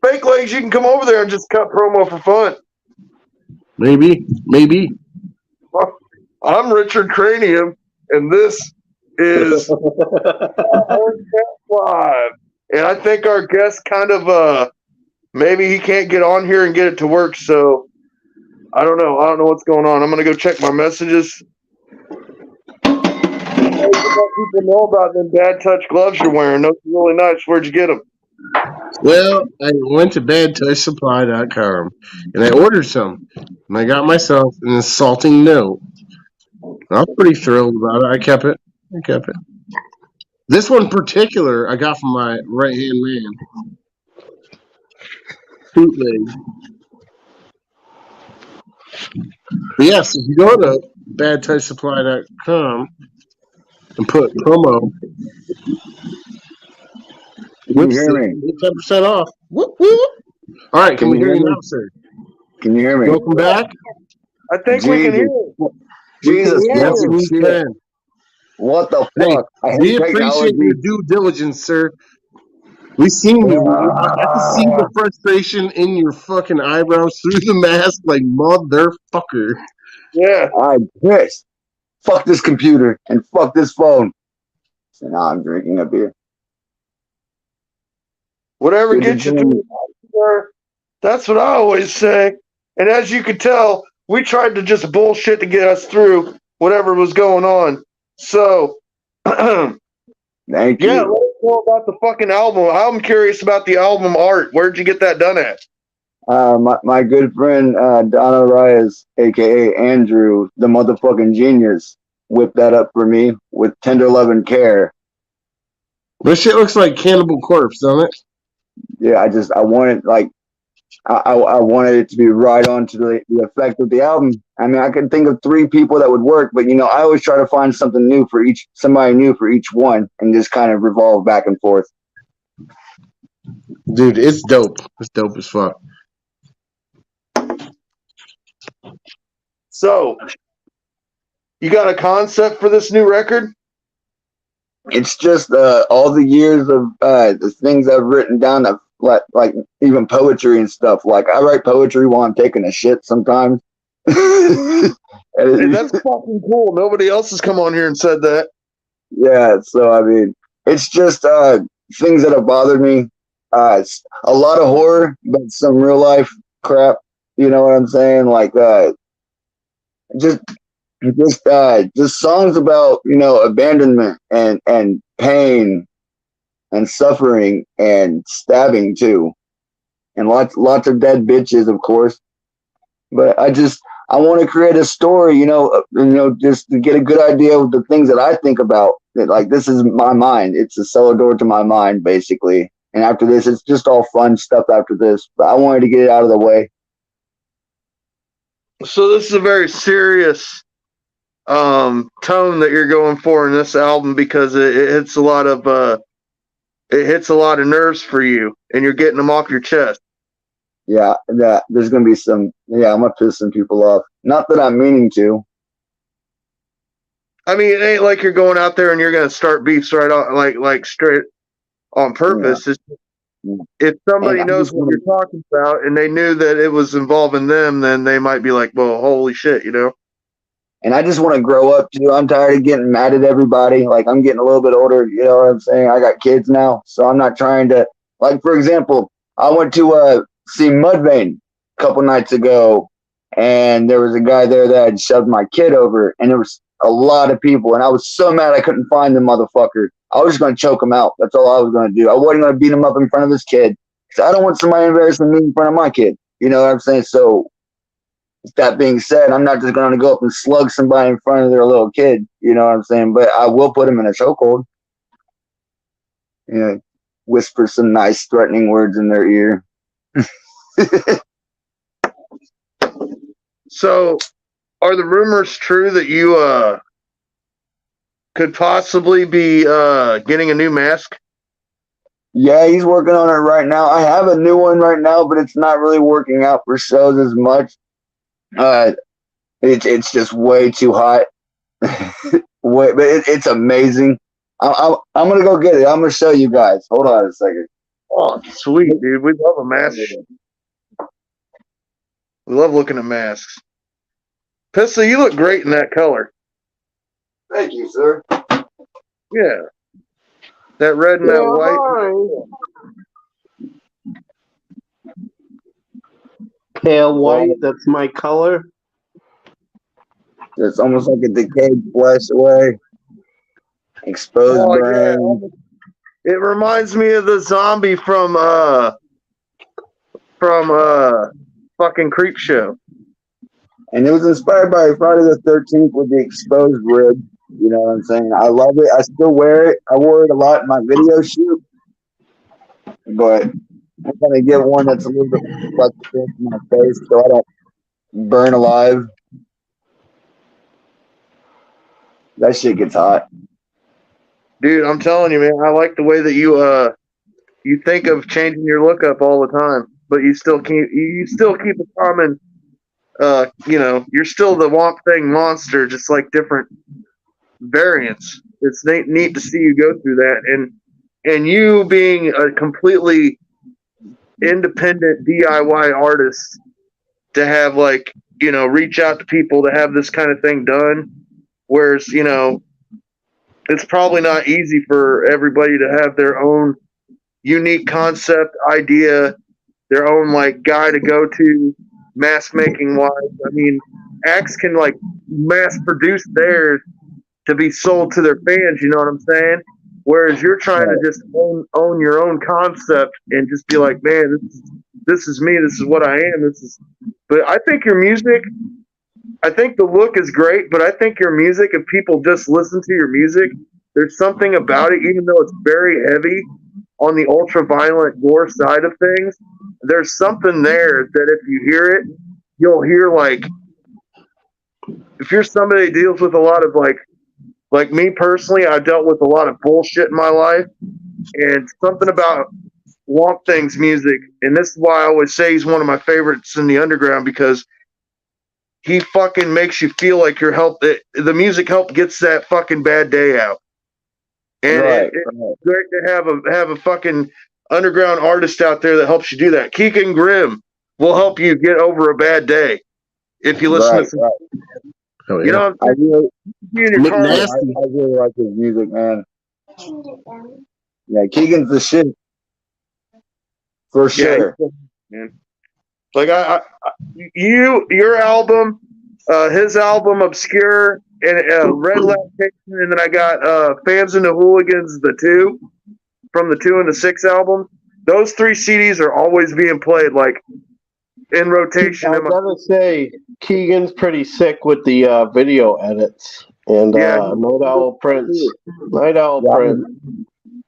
fake legs. You can come over there and just cut promo for fun. Maybe. I'm Richard Cranium, and this is Hordecast Live. And I think our guest kind of maybe he can't get on here and get it to work, so I don't know. I don't know what's going on. I'm gonna go check my messages. People know about them bad touch gloves you're wearing. Those are really nice. Where'd you get them? Well, I went to badtouchsupply.com and I ordered some. And I got myself an insulting note. I was pretty thrilled about it. I kept it. This one in particular I got from my right-hand man. Bootleg. But yes, if you go to badtouchsupply.com and put promo, Can you hear me? 10% off. Whoop, whoop. All right, can we hear you now, sir? Can you hear me? Welcome back. I think we can hear you. Jesus, Yes, we can. What the Hey, fuck? I hate we appreciate technology. your due diligence, sir. We seen you. I can see the frustration in your fucking eyebrows through the mask, like motherfucker. Yeah. I'm pissed. Fuck this computer and fuck this phone. So now I'm drinking a beer. Whatever Good to gets you join through you. the night, sir. That's what I always say. And as you can tell, we tried to just bullshit to get us through whatever was going on. So, yeah, Thank let you. us know about the fucking album. I'm curious about the album art. Where'd you get that done at? My good friend Donna Reyes, aka Andrew, the motherfucking genius, whipped that up for me with tender love and care. This shit looks like Cannibal Corpse, doesn't it? Yeah, I wanted like I wanted it to be right on to the effect of the album. I mean, I can think of 3 people that would work, but I always try to find something new for somebody new for each one, and just kind of revolve back and forth. Dude, it's dope. It's dope as fuck. So, you got a concept for this new record? It's just all the years of the things I've written down, of like even poetry and stuff. Like I write poetry while I'm taking a shit sometimes. Hey, that's fucking cool. Nobody else has come on here and said that. Yeah, so I mean, it's just things that have bothered me. It's a lot of horror, but some real life crap. You know what I'm saying? Like just just songs about abandonment and pain and suffering and stabbing too, and lots of dead bitches, of course. But I want to create a story, just to get a good idea of the things that I think about. Like this is my mind. It's a cellar door to my mind, basically. And after this, it's just all fun stuff after this. But I wanted to get it out of the way. So this is a very serious tone that you're going for in this album, because it hits a lot of nerves for you, and you're getting them off your chest. Yeah, there's gonna be some. Yeah, I'm gonna piss some people off. Not that I'm meaning to. I mean, it ain't like you're going out there and you're gonna start beefs right on, like straight on purpose. Yeah. If somebody And knows what you're talking about and they knew that it was involving them, then they might be like, "Well, holy shit," And I just want to grow up too. I'm tired of getting mad at everybody. Like I'm getting a little bit older. You know what I'm saying? I got kids now, so I'm not trying to. Like for example, I went to see Mudvayne a couple nights ago, and there was a guy there that had shoved my kid over, and there was a lot of people, and I was so mad I couldn't find the motherfucker. I was just going to choke him out. That's all I was going to do. I wasn't going to beat him up in front of his kid, because I don't want somebody embarrassing me in front of my kid. You know what I'm saying? So that being said, I'm not just going to go up and slug somebody in front of their little kid. You know what I'm saying? But I will put him in a chokehold. Whisper some nice, threatening words in their ear. So, are the rumors true that you could possibly be getting a new mask? Yeah, he's working on it right now. I have a new one right now, but it's not really working out for shows as much. It's just way too hot. But it's amazing. I'm gonna go get it. I'm gonna show you guys. Hold on a second. Oh, sweet, dude. We love a mask. We love looking at masks. Pistol, you look great in that color. Thank you, sir. Yeah. That red and that white. Pale white, that's my color. It's almost like a decayed flesh away. Exposed brain. Yeah. It reminds me of the zombie from fucking Creep Show. And it was inspired by Friday the 13th with the exposed rib. You know what I'm saying? I love it. I still wear it. I wore it a lot in my video shoot. But I'm going to get one that's a little bit less in my face so I don't burn alive. That shit gets hot. Dude, I'm telling you, man, I like the way that you think of changing your look up all the time, but you still keep a common you're still the WAMPTHING monster, just like different variants. It's neat to see you go through that, and you being a completely independent DIY artist to have reach out to people to have this kind of thing done, whereas it's probably not easy for everybody to have their own unique concept, idea, their own like guy to go to, mass making wise. I mean, acts can like mass produce theirs to be sold to their fans. You know what I'm saying? Whereas you're trying to just own your own concept and just be like, man, this is me. This is what I am. This is. But I think your music. I think the look is great, but I think your music, if people just listen to your music, there's something about it, even though it's very heavy on the ultra violent gore side of things, there's something there that if you hear it, you'll hear like, if you're somebody that deals with a lot of like me personally, I dealt with a lot of bullshit in my life, and something about Womp Thing's music, and this is why I always say he's one of my favorites in the underground, because he fucking makes you feel like you're the music help gets that fucking bad day out. And it's great to have a fucking underground artist out there that helps you do that. Keegan Grimm will help you get over a bad day if you listen to some. Oh, yeah. You know, I McNasty. really like his music, man. Yeah, Keegan's the shit for sure. Man. Like your album, his album, Obscure, and Red Lactation, and then I got Fans and the Hooligans, the 2 from the 2 and the 6 album. Those 3 CDs are always being played like in rotation. I gotta say, Keegan's pretty sick with the video edits and Night Owl Prince. Prince.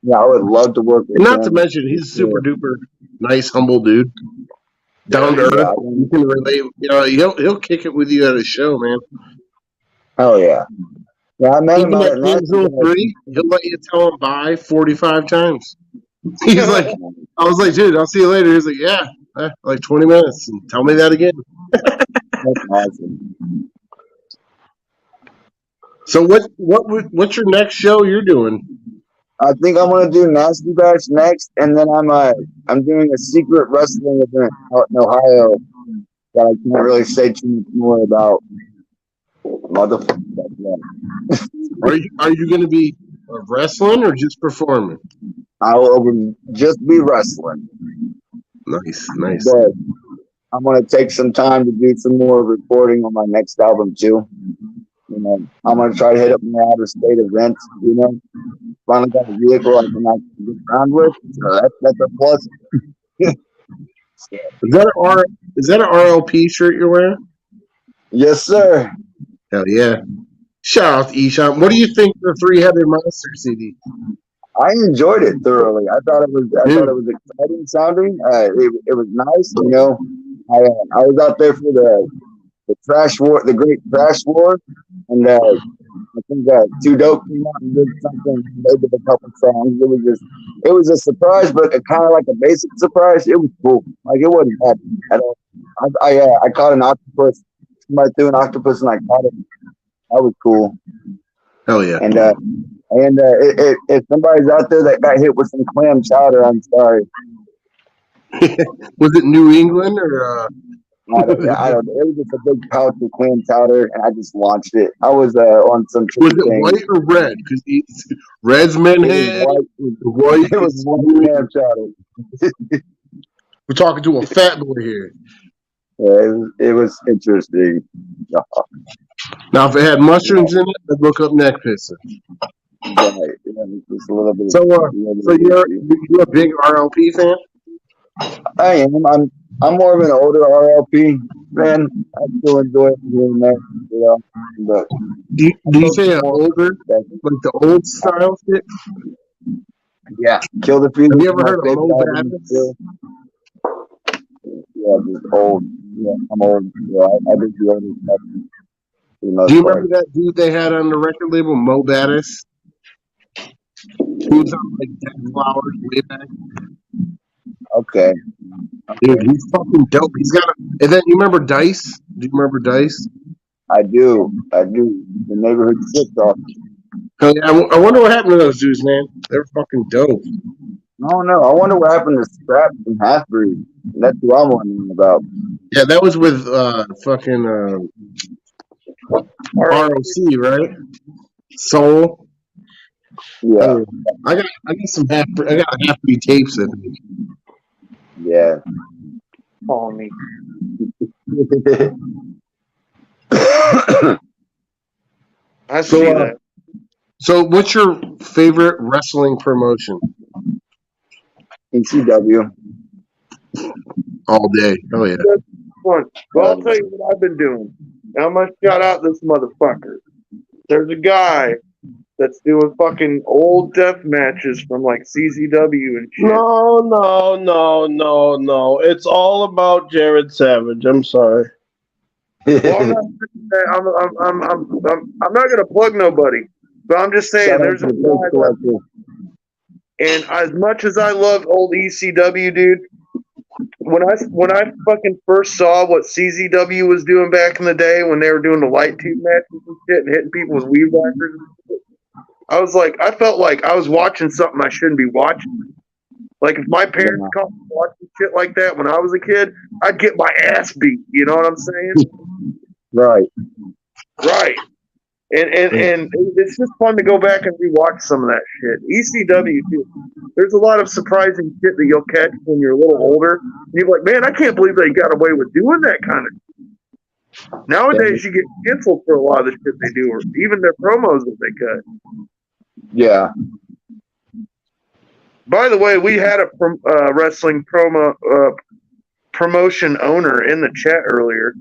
Yeah, I would love to work with him. Not to mention, he's a super duper nice, humble dude. Down to earth. You can relate. You know, he'll kick it with you at a show, man. Hell yeah. Yeah, I met him Even out at at Kings 03, he'll let you tell him bye 45 times. He's like, I was like, dude, I'll see you later. He's like, yeah, like 20 minutes. And tell me that again. That's awesome. So what's your next show you're doing? I think I'm gonna do Nasty Batch next, and then I'm doing a secret wrestling event out in Ohio that I can't really say too much more about. Motherfucker. Are you going to be wrestling or just performing? I will just be wrestling. Nice. But I'm gonna take some time to do some more recording on my next album too. You know, I'm gonna try to hit up more out of state events. You know, finally got a vehicle I can actually get around with, so that's a plus. Is that an RLP shirt you're wearing? Yes, sir. Hell yeah! Shout out to Esham. What do you think of the 3-Headed Monster CD? I enjoyed it thoroughly. I thought it was exciting sounding. It was nice. You know, I was out there for the Trash War, the Great Trash War, and I think Too Dope came out and did something. They did a couple songs. It was a surprise, but kind of like a basic surprise. It was cool. Like it wasn't bad at all. I caught an octopus. Somebody threw an octopus and I caught it. That was cool. Hell yeah! And if somebody's out there that got hit with some clam chowder, I'm sorry. Was it New England or? I don't know. It was just a big pouch of clam chowder, and I just launched it. I was on some. Was it white or red? Because red's menhead. White. It was white clam chowder. We're talking to a fat boy here. Yeah, it was interesting. Now, if it had mushrooms in it, I'd look up neck pisser. Right. Yeah, just a little bit. So you're a big RLP fan? I am. I'm more of an older RLP fan. I still enjoy it here and there, you know. But do you say an older, like the old style shit? Yeah, Kill the Fever. Have you ever heard of Mo Badness? Yeah, just old. Yeah, I'm old. Yeah, I did the older stuff. Do you remember that dude they had on the record label, Mo Badness? He was on like Dead Flowers way back. Okay. Dude, he's fucking dope. He's got and then you remember Dice? Do you remember Dice? I do. The Neighborhood Six off. Oh, yeah, I wonder what happened to those dudes, man. They're fucking dope. No. I wonder what happened to Scrap and Halfbreed. That's who I'm wondering about. Yeah, that was with fucking ROC, right? Soul. Yeah, I got some I got half-beat tapes in me. yeah. Calling me. I So, see that. So, what's your favorite wrestling promotion? ECW. All day. Oh yeah. Good one. Well, I'll tell you what I've been doing. And I'm gonna shout out this motherfucker. There's a guy that's doing fucking old death matches from like CZW and shit. No. It's all about Jared Savage. I'm sorry. Well, I'm not gonna plug nobody, but I'm just saying Shout out there's to a the guy Post Collector. and as much as I love old ECW, dude, when I fucking first saw what CZW was doing back in the day when they were doing the light tube matches and shit and hitting people with weed whackers and shit, I was like, I felt like I was watching something I shouldn't be watching. Like if my parents caught me watching shit like that when I was a kid, I'd get my ass beat. You know what I'm saying? Right. Right. And it's just fun to go back and rewatch some of that shit. ECW too. There's a lot of surprising shit that you'll catch when you're a little older. And you're like, man, I can't believe they got away with doing that kind of shit. Nowadays you get canceled for a lot of the shit they do, or even their promos that they cut. Yeah. By the way, we had a wrestling promotion owner in the chat earlier.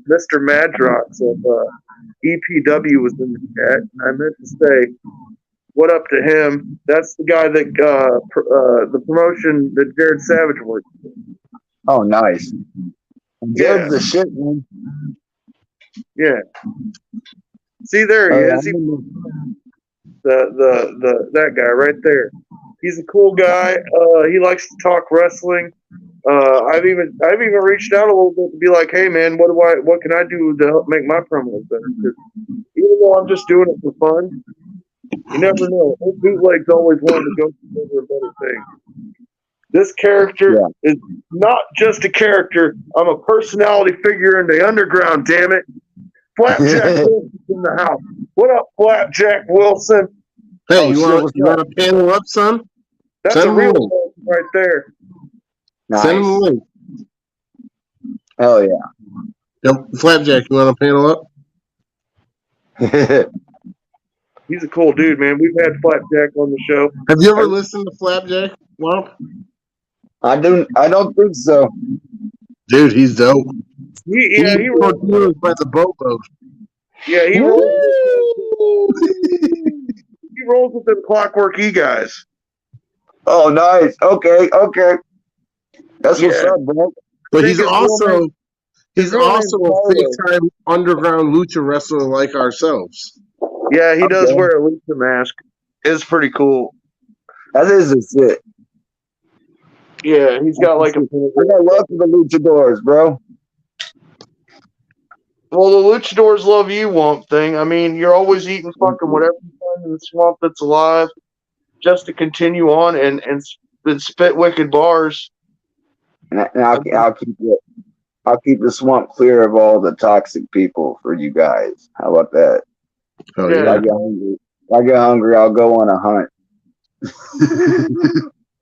Mr. Madrox of EPW was in the chat. I meant to say, what up to him? That's the guy that the promotion that Jared Savage worked with. Oh, nice. Jared's the shit, man. Yeah. See, there he is. That guy right there. He's a cool guy. He likes to talk wrestling. I've even reached out a little bit to be like, hey man, what can I do to help make my promos better? Because even though I'm just doing it for fun, you never know. Old bootlegs always wanted to go for a better thing. This character is not just a character. I'm a personality figure in the underground. Damn it, Flapjack Wilson's in the house. What up, Flapjack Wilson? Hey, you want to panel up, son? That's Send a real one right there. Nice. Send him a link. Hell yeah. Yep. Flapjack, you want to panel up? He's a cool dude, man. We've had Flapjack on the show. Have you ever listened to Flapjack? Womp? I don't think so. Dude, he's dope. He rolls by the boatload. Yeah, he rolls. He rolls with them Clockwork E guys. Oh, nice. Okay. That's what's up, bro. But he's also a big-time underground lucha wrestler like ourselves. Yeah, he does wear a lucha mask. It's pretty cool. That is a shit. Yeah, he's got like a. I got love for the luchadors, bro. Well, the luchadors love you, Womp Thing. I mean, you're always eating fucking whatever you find in the swamp that's alive, just to continue on and spit wicked bars. And I'll keep the swamp clear of all the toxic people for you guys. How about that? Oh, yeah. If I get hungry, I'll go on a hunt.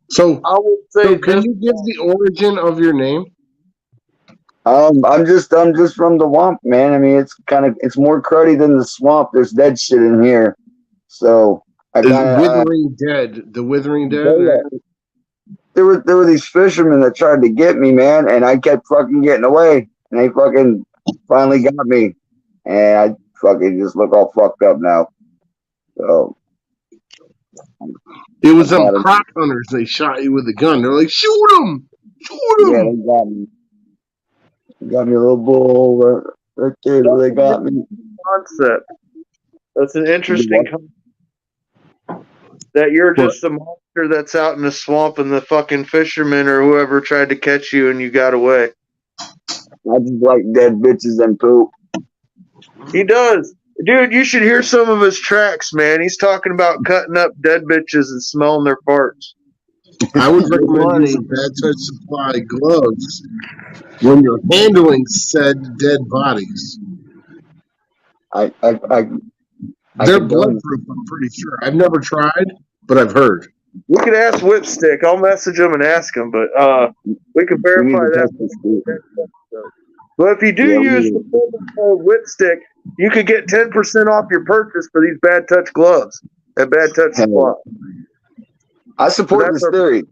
So, I would say, can you give the origin of your name? I'm just from the Womp, man. I mean, it's more cruddy than the swamp. There's dead shit in here, so I got the Withering Dead. Yeah. There were these fishermen that tried to get me, man, and I kept fucking getting away, and they fucking finally got me, and I fucking just look all fucked up now. So it was some crop hunters. They shot you with a gun. They're like, shoot him! Yeah, they got me. They got me a little bull right there. They got me. Concept. That's an interesting concept. That you're just a monster that's out in the swamp and the fucking fishermen or whoever tried to catch you and you got away. I just like dead bitches and poop. He does. Dude, you should hear some of his tracks, man. He's talking about cutting up dead bitches and smelling their farts. I would recommend using Bad Touch Supply gloves when you're handling said dead bodies. I They're condone bloodproof, I'm pretty sure. I've never tried, but I've heard. We could ask Whipstick. I'll message him and ask him, but we can We need verify to that. test this shit. But if you do Yeah, we use need the promo code Whipstick, you could get 10% off your purchase for these Bad Touch gloves at Bad Touch Supply. I support That's this our- theory.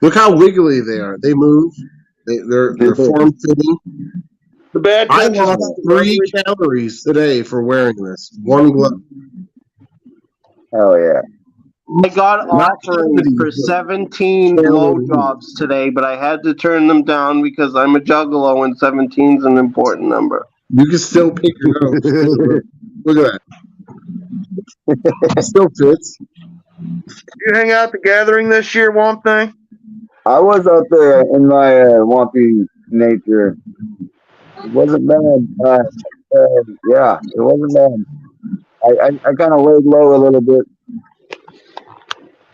Look how wiggly they are. They move. They're form fitting. The Bad I Touch lost is 3 calories today for wearing this. One glove. Hell yeah. I got Not offerings cavity, for but 17 calorie. blowjobs today, but I had to turn them down because I'm a juggalo and 17 is an important number. You can still pick your nose. Look at that. It still fits. You hang out at the gathering this year, Womp Thing? I was out there in my wampy nature. It wasn't bad. Yeah, it wasn't bad. I kind of laid low a little bit.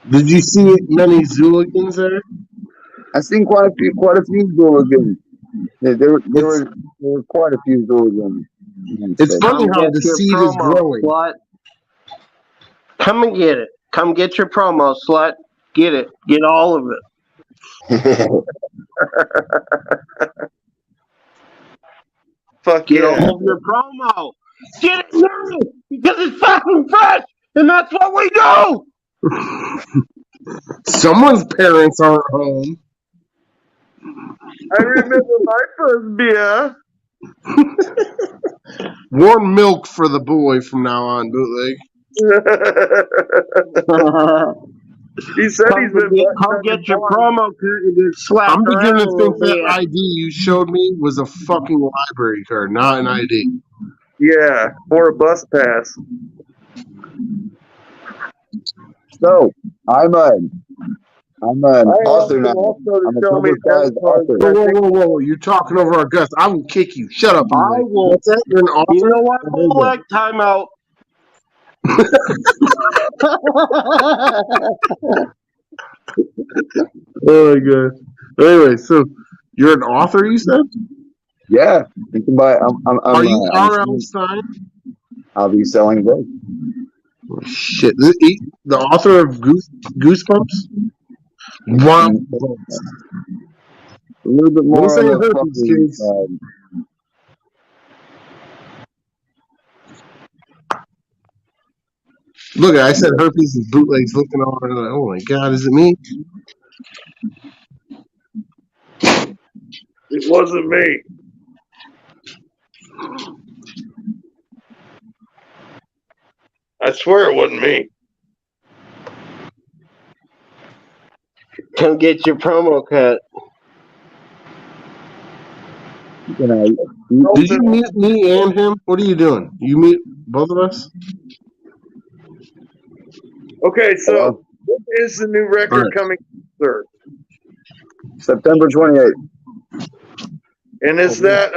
Did you see many Zooligans there? I seen quite a few hooligans. There were quite a few hooligans. It's funny how Get the your seed is promo, growing. slut. Come and get it. Come get your promo, slut. Get it. Get all of it. Fuck Get yeah. all of your promo. Get it now because it's fucking fresh, and that's what we do. Someone's parents aren't home. I remember my first beer. Warm milk for the boy from now on, bootleg. He said he's been Come get your promo card and get slapped I'm beginning around to a think little that bit. ID you showed me was a fucking library card, not an ID. Yeah, or a bus pass. So I'm an author now. Also I'm a show me publicized author. Whoa. You're talking over our guest. I will kick you. Shut up, I bootleg. will. What's that? You're an author? You know what? Oh, Leg timeout. oh my god. Anyway, so you're an author, you said? Yeah, you can buy. Are you R.L. Stein? I'll be selling books. Oh, shit. Is it the author of Goosebumps? Wow. A little bit more Don't say on the herpes, fucking, kids. Look, I said herpes and bootlegs looking all around like, oh my god, is it me? It wasn't me. I swear it wasn't me. Come get your promo cut. you know, Did you mute me and him? What are you doing? You mute both of us? Okay, so what is the new record coming third? September 28th. And is that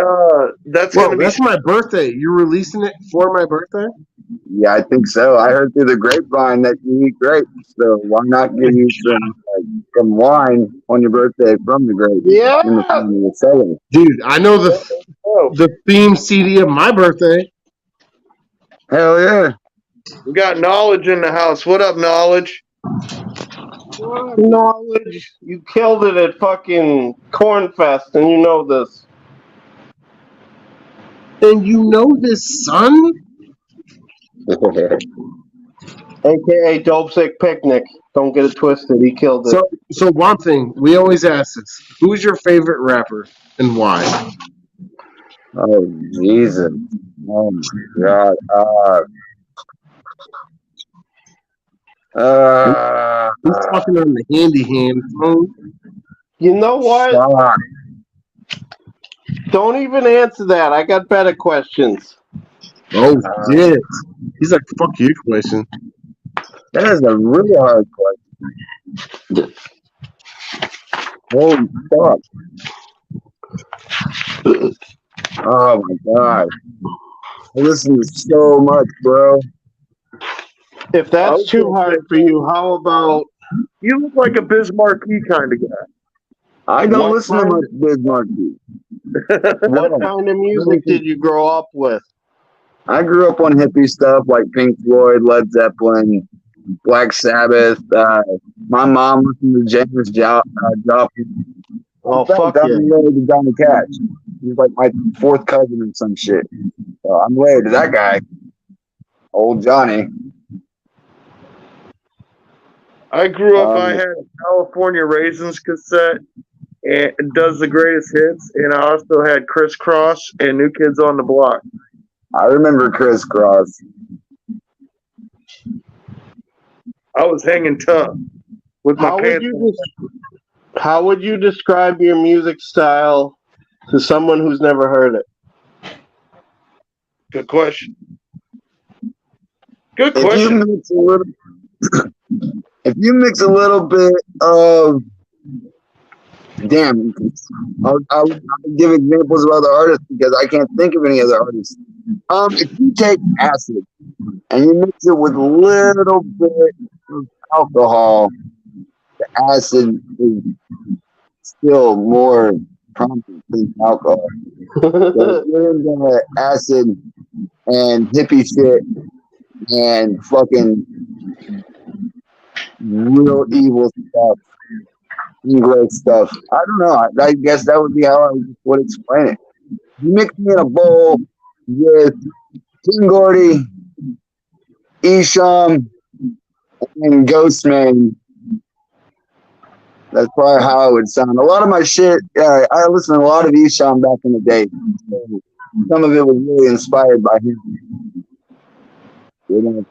that's Whoa, gonna be that's my birthday. You're releasing it for my birthday? Yeah, I think so. I heard through the grapevine that you eat grapes, so why not give you some wine on your birthday from the grape? Yeah. In the form of the cellar. Dude, I know the theme CD of my birthday. Hell yeah. we got Knowledge in the house. What up, Knowledge? Knowledge. You killed it at fucking Cornfest, and you know this. And you know this, son? AKA Dope Sick Picnic. Don't get it twisted. He killed it. So one thing, we always ask this. Who's your favorite rapper and why? Oh, Jesus. Oh, my God. Who's talking on the handy hand phone? You know what? Fuck. Don't even answer that. I got better questions. Oh, shit. He's like, fuck your question. That is a really hard question. Holy fuck. Oh, my God. I listen to so much, bro. If that's too hard for you, how about... You look like a Bismarcky kind of guy. I don't What listen to kind- much Bismarck. What kind of music did you grow up with? I grew up on hippie stuff like Pink Floyd, Led Zeppelin, Black Sabbath. My mom listened to James Joplin. Oh, In fact, fuck I'm yeah. related to Johnny Cash. He's like my fourth cousin or some shit. So I'm related to that guy, old Johnny. I grew up. I had a California Raisins cassette and does the greatest hits, and I also had Criss Cross and New Kids on the Block. I remember Criss Cross. I was hanging tough with my pants. How would you describe your music style to someone who's never heard it? Good question. Good If question. you mix a little bit of, damn, I'll give examples of other artists because I can't think of any other artists. If you take acid and you mix it with a little bit of alcohol, the acid is still more prominent than alcohol. So if you're into acid and hippie shit and fucking real evil stuff, English stuff, I don't know. I guess that would be how I would explain it. You mix me in a bowl with King Gordy, Isham, and Ghostman. That's probably how it would sound. A lot of my shit, I listened to a lot of Isham back in the day. So some of it was really inspired by him. You know?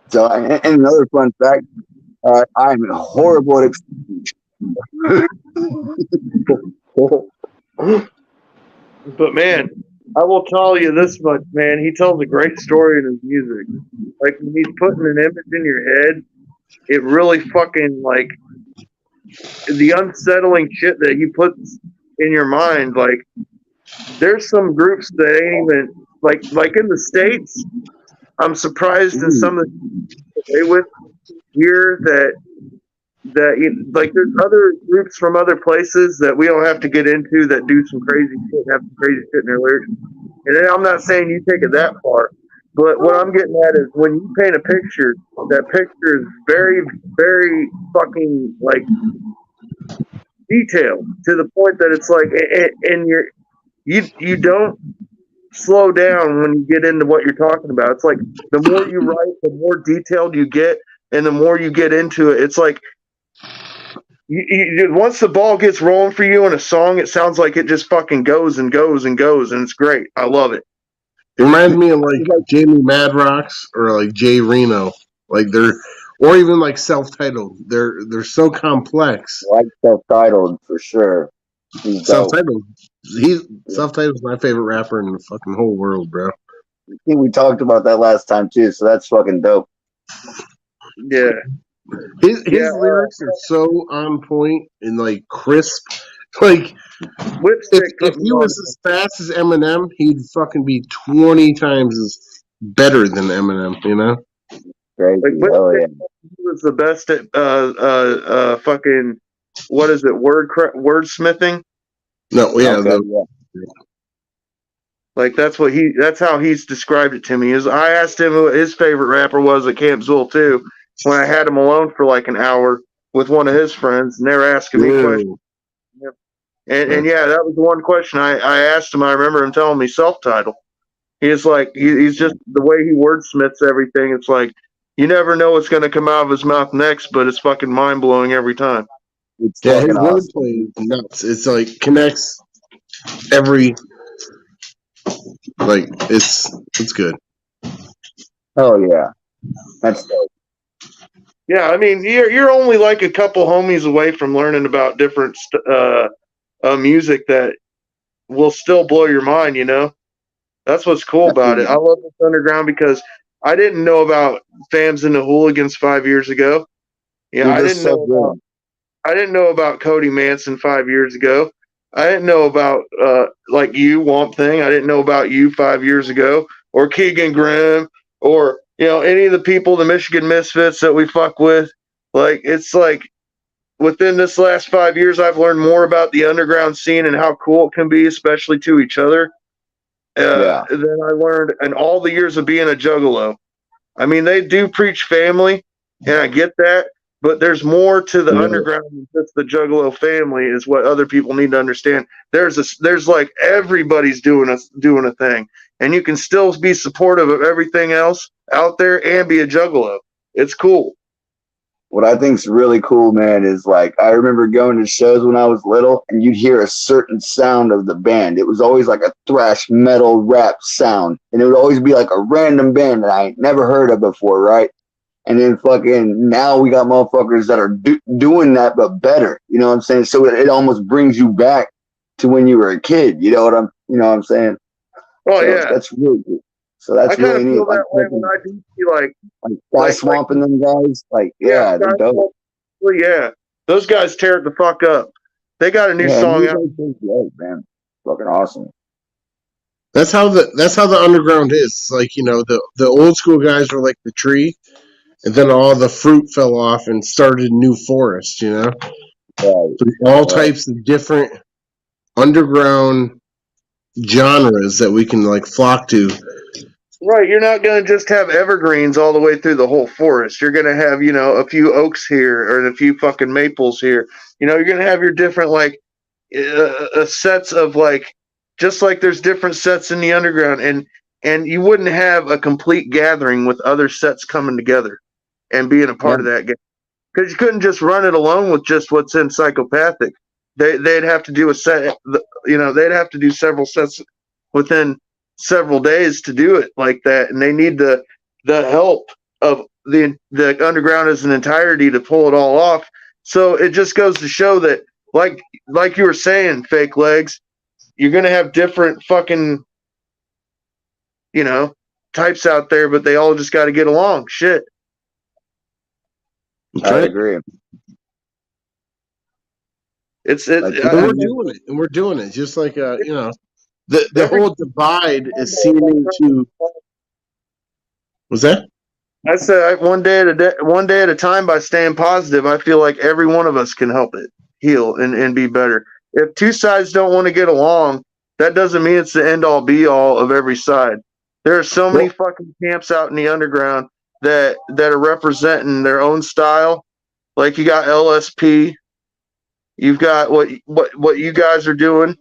So, and another fun fact, I'm horrible at explaining. But man, I will tell you this much, man. He tells a great story in his music. Like when he's putting an image in your head, it really fucking like the unsettling shit that he puts in your mind. Like there's some groups that ain't even like in the States. I'm surprised in some of the they with here that like there's other groups from other places that we don't have to get into that do some crazy shit and have some crazy shit in their lyrics. And I'm not saying you take it that far, but what I'm getting at is when you paint a picture, that picture is very, very fucking like detailed to the point that it's like, and you don't slow down when you get into what you're talking about. It's like the more you write, the more detailed you get, and the more you get into it. It's like once the ball gets rolling for you in a song, it sounds like it just fucking goes and goes and goes, and it's great. I love it. It reminds me of like Jamie Madrox or like Jay Reno. Like or even like self-titled. They're so complex. I like self-titled for sure. Self-titled. Self-titled's my favorite rapper in the fucking whole world, bro. I think we talked about that last time too, so that's fucking dope. Yeah. His lyrics are so on point and like crisp. Like if he was as fast as Eminem, he'd fucking be 20 times as better than Eminem, you know? Crazy. Like, he was the best at fucking what is it? Wordsmithing? No, yeah, like that's how he's described it to me. I asked him who his favorite rapper was at Camp Zool too, when I had him alone for like an hour with one of his friends, and they were asking me questions. And yeah, that was the one question I asked him. I remember him telling me self-titled. He's like, he's just the way he wordsmiths everything. It's like you never know what's going to come out of his mouth next, but it's fucking mind blowing every time. It's his wordplay is nuts. It's like connects every like it's good. Oh yeah, that's dope. Yeah, I mean you're only like a couple homies away from learning about different music that will still blow your mind. You know, that's what's cool about it. I love this underground because I didn't know about Fams and the Hooligans 5 years ago. Yeah, I didn't know about Cody Manson 5 years ago. I didn't know about like you, WAMPTHING. I didn't know about you 5 years ago, or Keegan Grimm, or any of the people, the Michigan Misfits that we fuck with. Like it's like within this last 5 years, I've learned more about the underground scene and how cool it can be, especially to each other. Yeah. than I learned in all the years of being a juggalo. I mean, they do preach family, and I get that, but there's more to the Yeah. underground than just the juggalo family. Is what other people need to understand. There's like everybody's doing a thing, and you can still be supportive of everything else out there and be a juggalo. It's cool. What I think's really cool, man, is like I remember going to shows when I was little, and you'd hear a certain sound of the band. It was always like a thrash metal rap sound, and it would always be like a random band that I ain't never heard of before, right? And then fucking now we got motherfuckers that are doing that but better. You know what I'm saying? So it almost brings you back to when you were a kid. You know what I'm saying? Oh So yeah, that's really cool. So I that's kind really of neat. feel Like that way when I do see like Sky Swamp and them guys. Like yeah, they're dope. Well, yeah, those guys tear it the fuck up. They got a new Yeah, song you out. guys are great, man. Fucking awesome. That's how the underground is. Like, you know, the old school guys were like the tree, and then all the fruit fell off and started a new forest. You know, Right. so all types of different underground genres that we can like flock to. Right, you're not going to just have evergreens all the way through the whole forest. You're going to have, you know, a few oaks here or a few fucking maples here. You know, you're going to have your different like sets of like, just like there's different sets in the underground, and you wouldn't have a complete gathering with other sets coming together and being a part of that game, because you couldn't just run it alone with just what's in psychopathic. They'd have to do a set, you know, they'd have to do several sets within several days to do it like that, and they need the help of the underground as an entirety to pull it all off. So it just goes to show that, like you were saying, fake legs, you're gonna have different fucking, you know, types out there, but they all just got to get along. Shit. I agree. It's Like, And we're doing it. Just like you know, the whole divide is seeming to. Was that? I said one day at a time. By staying positive, I feel like every one of us can help it heal and be better. If two sides don't want to get along, that doesn't mean it's the end all be all of every side. There are so many fucking camps out in the underground that are representing their own style. Like you got LSP, you've got what you guys are doing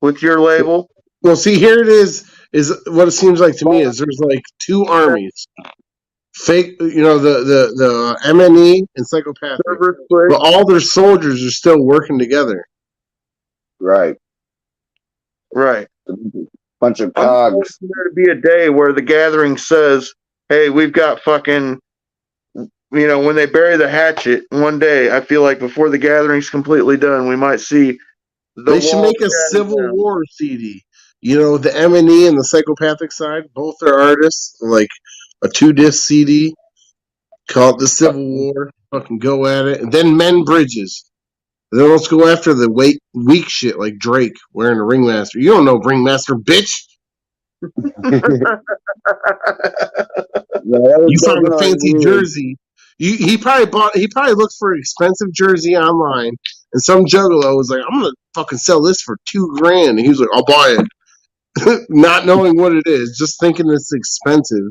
with your label. Well, see, here it is. Is what it seems like to me is there's like two armies. Fake, you know, the MNE and psychopathic, but all their soldiers are still working together. Right. Bunch of cogs. There to be a day where the gathering says, "Hey, we've got fucking," you know, when they bury the hatchet one day. I feel like before the gathering's completely done, we might see. They should make a Civil War CD. You know, the MNE and the psychopathic side, both are artists. Like a 2-disc CD. Call it the Civil War. Fucking go at it. And then mend bridges. And then let's go after the weak shit like Drake wearing a ringmaster. You don't know ringmaster, bitch. You found a fancy jersey. He probably looked for an expensive jersey online, and some juggalo was like, "I'm gonna fucking sell this for $2,000," and he was like, "I'll buy it," not knowing what it is, just thinking it's expensive.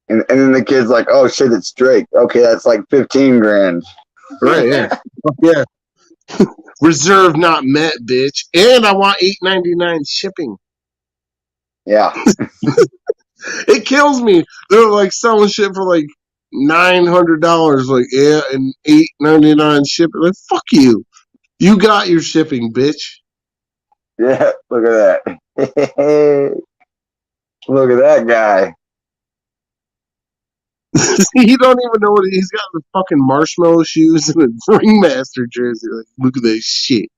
And then the kid's like, "Oh shit, it's Drake. Okay, that's like 15 grand." Right? Yeah, yeah. Reserve not met, bitch. And I want $8.99 shipping. Yeah. It kills me. They're like selling shit for like $900. Like, yeah, and $8.99 shipping. Like, fuck you. You got your shipping, bitch. Yeah. Look at that. Look at that guy. He don't even know what he's got. The fucking marshmallow shoes and a ringmaster jersey. Like, look at this shit.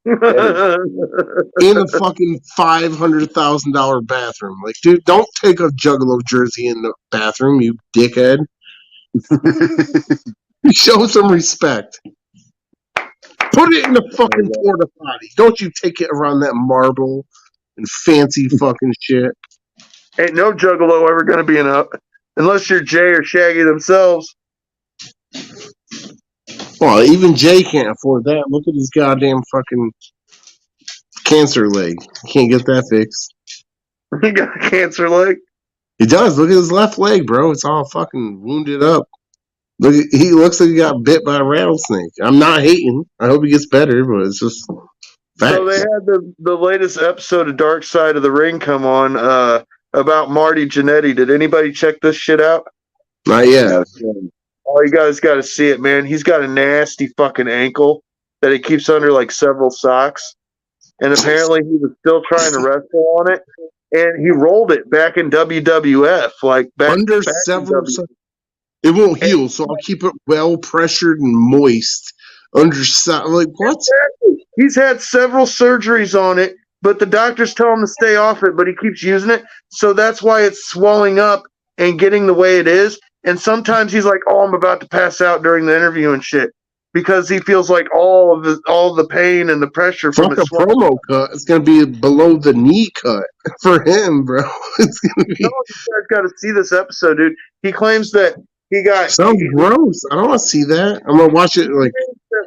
In a fucking $500,000 bathroom. Like, dude, don't take a Juggalo jersey in the bathroom, you dickhead. Show some respect. Put it in the fucking porta potty. Don't you take it around that marble and fancy fucking shit. Ain't no Juggalo ever gonna be enough unless you're Jay or Shaggy themselves. Well, even Jay can't afford that. Look at his goddamn fucking cancer leg. Can't get that fixed. He got a cancer leg. He does. Look at his left leg, bro. It's all fucking wounded up. Look, he looks like he got bit by a rattlesnake. I'm not hating. I hope he gets better, but it's just facts. So they had the latest episode of Dark Side of the Ring come on about Marty Jannetty. Did anybody check this shit out? Not yet. Oh, you guys got to see it, man. He's got a nasty fucking ankle that he keeps under like several socks. And apparently he was still trying to wrestle on it. And he rolled it back in WWF. Like back Under back several. It won't heal, so I'll keep it well pressured and moist. Like what? Exactly. He's had several surgeries on it, but the doctors tell him to stay off it, but he keeps using it. So that's why it's swelling up and getting the way it is. And sometimes he's like, "Oh, I'm about to pass out during the interview and shit," because he feels like all the pain and the pressure from Fuck it a promo cut. It's gonna be below the knee cut for him, bro. It's gonna be. No, you guys got to see this episode, dude. He claims that he got Sounds gross. I don't want to see that. I'm gonna watch it like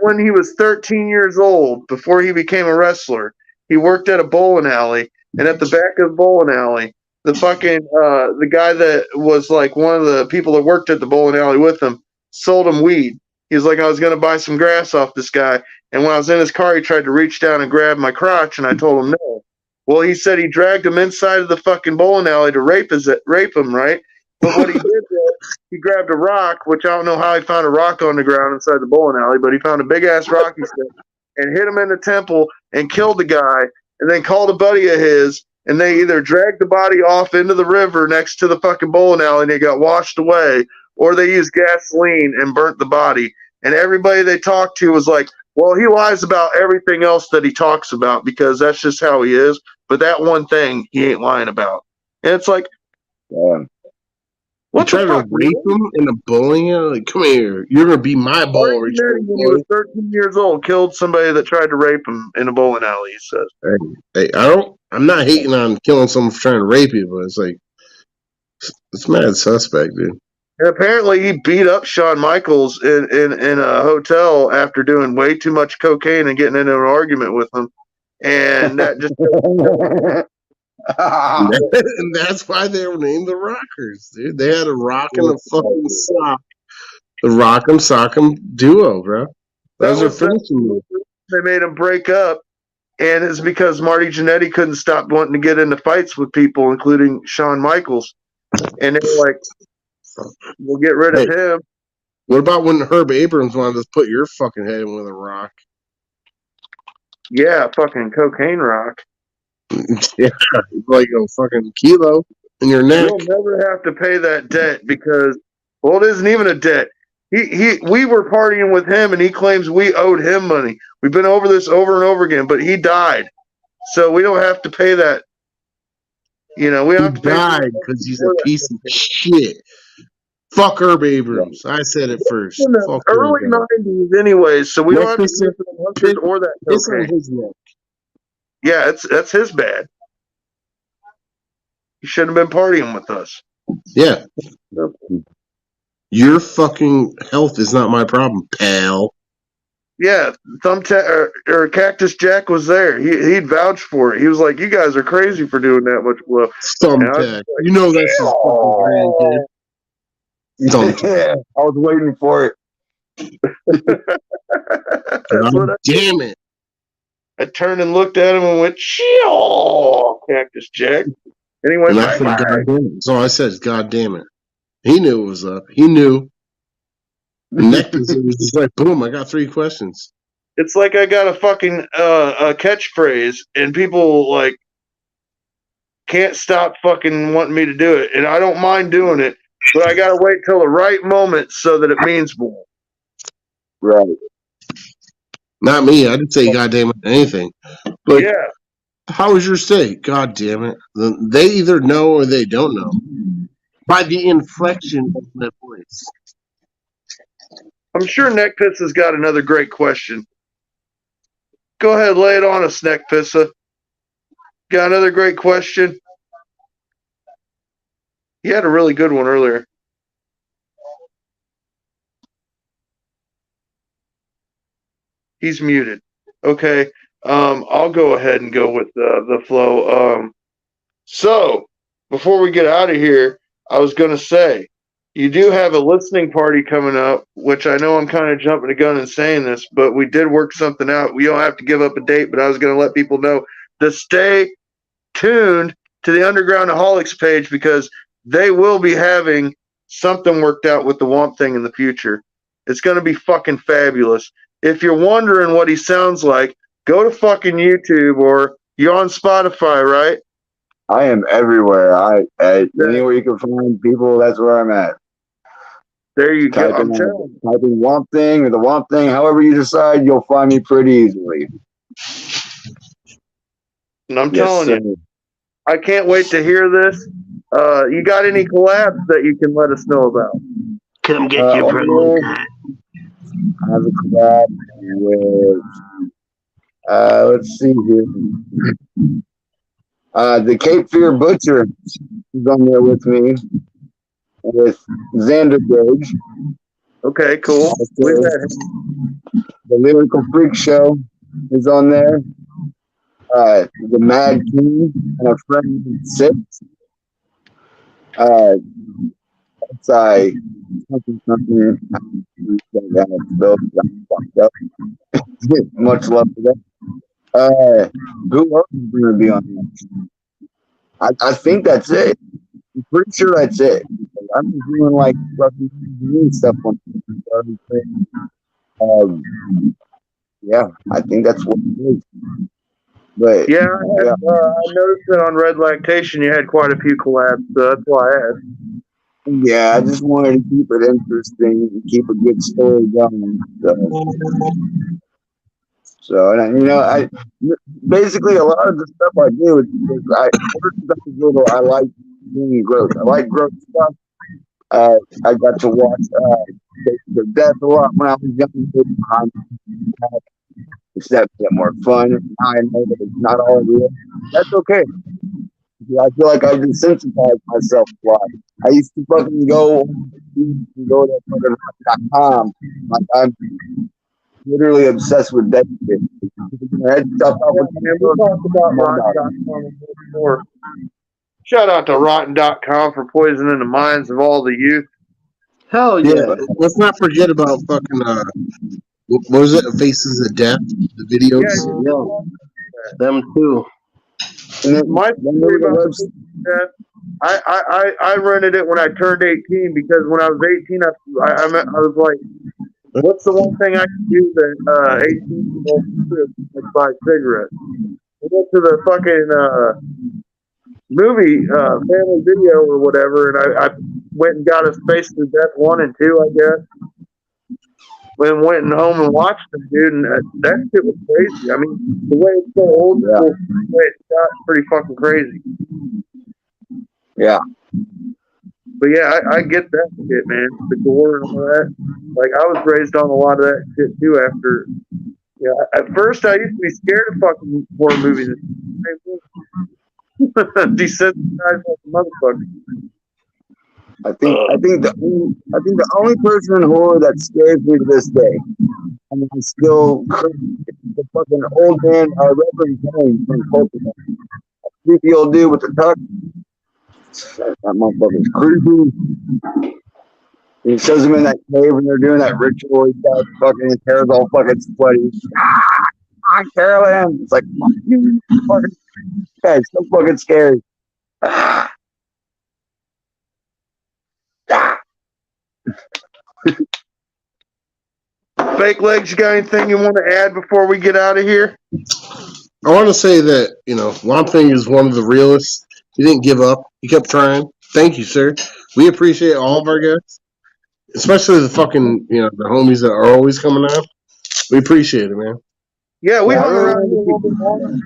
when he was 13 years old, before he became a wrestler. He worked at a bowling alley, and at the back of the bowling alley, the fucking the guy that was like one of the people that worked at the bowling alley with him sold him weed. He was like, I was gonna buy some grass off this guy, and when I was in his car, he tried to reach down and grab my crotch, and I told him no. Well, he said he dragged him inside of the fucking bowling alley to rape him, right? But what he did was he grabbed a rock, which I don't know how he found a rock on the ground inside the bowling alley, but he found a big ass rock, he said, and hit him in the temple and killed the guy, and then called a buddy of his, and they either dragged the body off into the river next to the fucking bowling alley and it got washed away, or they used gasoline and burnt the body. And everybody they talked to was like, well, he lies about everything else that he talks about because that's just how he is. But that one thing he ain't lying about. And it's like, Yeah. you try to rape him in a bowling alley? Like, come here. You're gonna be my ball. When he was 13 years old, killed somebody that tried to rape him in a bowling alley, he says. Hey, I'm not hating on killing someone for trying to rape you, but it's like it's mad suspect, dude. And apparently he beat up Shawn Michaels in a hotel after doing way too much cocaine and getting into an argument with him. And that just And that's why they were named the Rockers, dude. They had a rock and a fucking sock. The Rock'em Sock'em duo, bro. Those are finishing moves. they made him break up. And it's because Marty Jannetty couldn't stop wanting to get into fights with people, including Shawn Michaels. And they were like, we'll get rid of him. What about when Herb Abrams wanted to put your fucking head in with a rock? Yeah, fucking cocaine rock. Yeah, like a fucking kilo in your neck. You'll never have to pay that debt because, well, it isn't even a debt. We were partying with him, and he claims we owed him money. We've been over this over and over again, but he died, so we don't have to pay that. You know, we don't have to pay. He died because he's a piece of shit. Fuck Herb Abrams. I said it first. In the Fuck early '90s, anyways, so we don't have to Next pay for the hunters or that It's on cocaine. his neck. Yeah, that's his bad. He shouldn't have been partying with us. Yeah. Your fucking health is not my problem, pal. Yeah, Thumbtack or Cactus Jack was there. He'd vouch for it. He was like, "You guys are crazy for doing that much blow." Thumbtack. Like, You know that's his fucking grandkid. Thumbtack. I was waiting for it. That's what Damn it. I turned and looked at him and went, "Chill, Cactus Jack." And he went, And I said, "Bye-bye." God damn it. So I said, God damn it. He knew it was up. He knew. The next was just like, boom, I got 3 questions. It's like I got a fucking a catchphrase, and people like can't stop fucking wanting me to do it, and I don't mind doing it, but I gotta wait till the right moment so that it means more. Right. Not me. I didn't say God damn it anything. Like, Yeah, how was your stay? God damn it. They either know or they don't know. By the inflection of that voice. I'm sure Neckpiss has got another great question. Go ahead, lay it on us, Neckpissa. Got another great question? He had a really good one earlier. He's muted. Okay. I'll go ahead and go with the flow. So, before we get out of here, I was going to say, you do have a listening party coming up, which I know I'm kind of jumping the gun and saying this, but we did work something out. We don't have to give up a date, but I was going to let people know to stay tuned to the Undergroundaholics page because they will be having something worked out with the Womp Thing in the future. It's going to be fucking fabulous. If you're wondering what he sounds like, go to fucking YouTube or you're on Spotify, right? I am everywhere. Anywhere you can find people, that's where I'm at. There you go. Type in Womp Thing or the Womp Thing, however you decide, you'll find me pretty easily. And I'm telling you, I can't wait to hear this. You got any collabs that you can let us know about? Come get your promo cut. I have a collab with, let's see here. The Cape Fear Butcher is on there with me, with Xander Gage. Okay, cool. The Lyrical Freak Show is on there. The Mad King and a friend Six. It's something. Much love for that. Who else is going to be on there? I think that's it. I'm pretty sure that's it. I'm just doing like stuff on everything. Yeah, I think that's what it is. But I noticed that on Red Lactation you had quite a few collabs, so that's why I asked. Yeah, I just wanted to keep it interesting and keep a good story going. So I basically a lot of the stuff I do is I like doing growth. I like growth stuff. I got to watch the Death a lot when I was young. It's that bit more fun. I know that it's not all real. That's okay. I feel like I desensitized myself a lot. I used to fucking go to fucking.com. Like I'm literally obsessed with that shit. We talked about Rotten.com before. Shout out to Rotten.com for poisoning the minds of all the youth. Hell yeah. Yeah, but let's not forget about fucking what was it? Faces of Death, the videos. Yeah. Them too. And then My story about that, I rented it when I turned 18 because when I was 18, I was like, what's the one thing I can do that 18-year-olds do? Like buy cigarettes. I went to the fucking movie Family Video or whatever, and I went and got a Faces of Death 1 and 2, I guess. And went home and watched them, dude, and that shit was crazy. I mean, the way it's so old school, the way it's shot, pretty fucking crazy. Yeah. But yeah, I get that shit, man. The gore and all that. Like, I was raised on a lot of that shit too. After, at first I used to be scared of fucking horror movies. Desensitized like a motherfucker. I think the only person in horror that scares me to this day, and I still the fucking old man Reverend James from Pokemon. Creepy old dude with the tuck. That motherfucker's creepy. He shows him in that cave and they're doing that ritual. He's got fucking his hair's all fucking sweaty. I Carolyn. It's like fuck you, fucking guys, so fucking scary. Fake Legs, you got anything you want to add before we get out of here? I want to say that, Womp Thing is one of the realest. He didn't give up. He kept trying. Thank you, sir. We appreciate all of our guests, especially the fucking, the homies that are always coming out. We appreciate it, man. Yeah, we hung around here a little bit longer.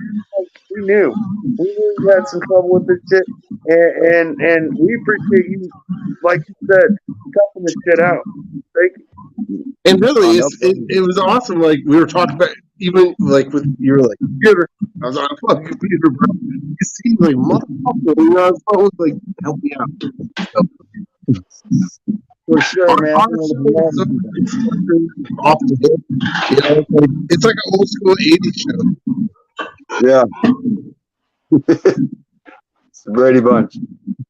We knew you had some trouble with this shit, and we appreciate you, like you said, cutting this shit out. Thank you. And really, it was awesome. Like, we were talking about, even like with your like computer. I was on a fucking computer, bro. You see, like, motherfucker, I was always like, help me out. For sure, man. Off the hip. It's like an old school 80s show. Yeah. the Brady Bunch.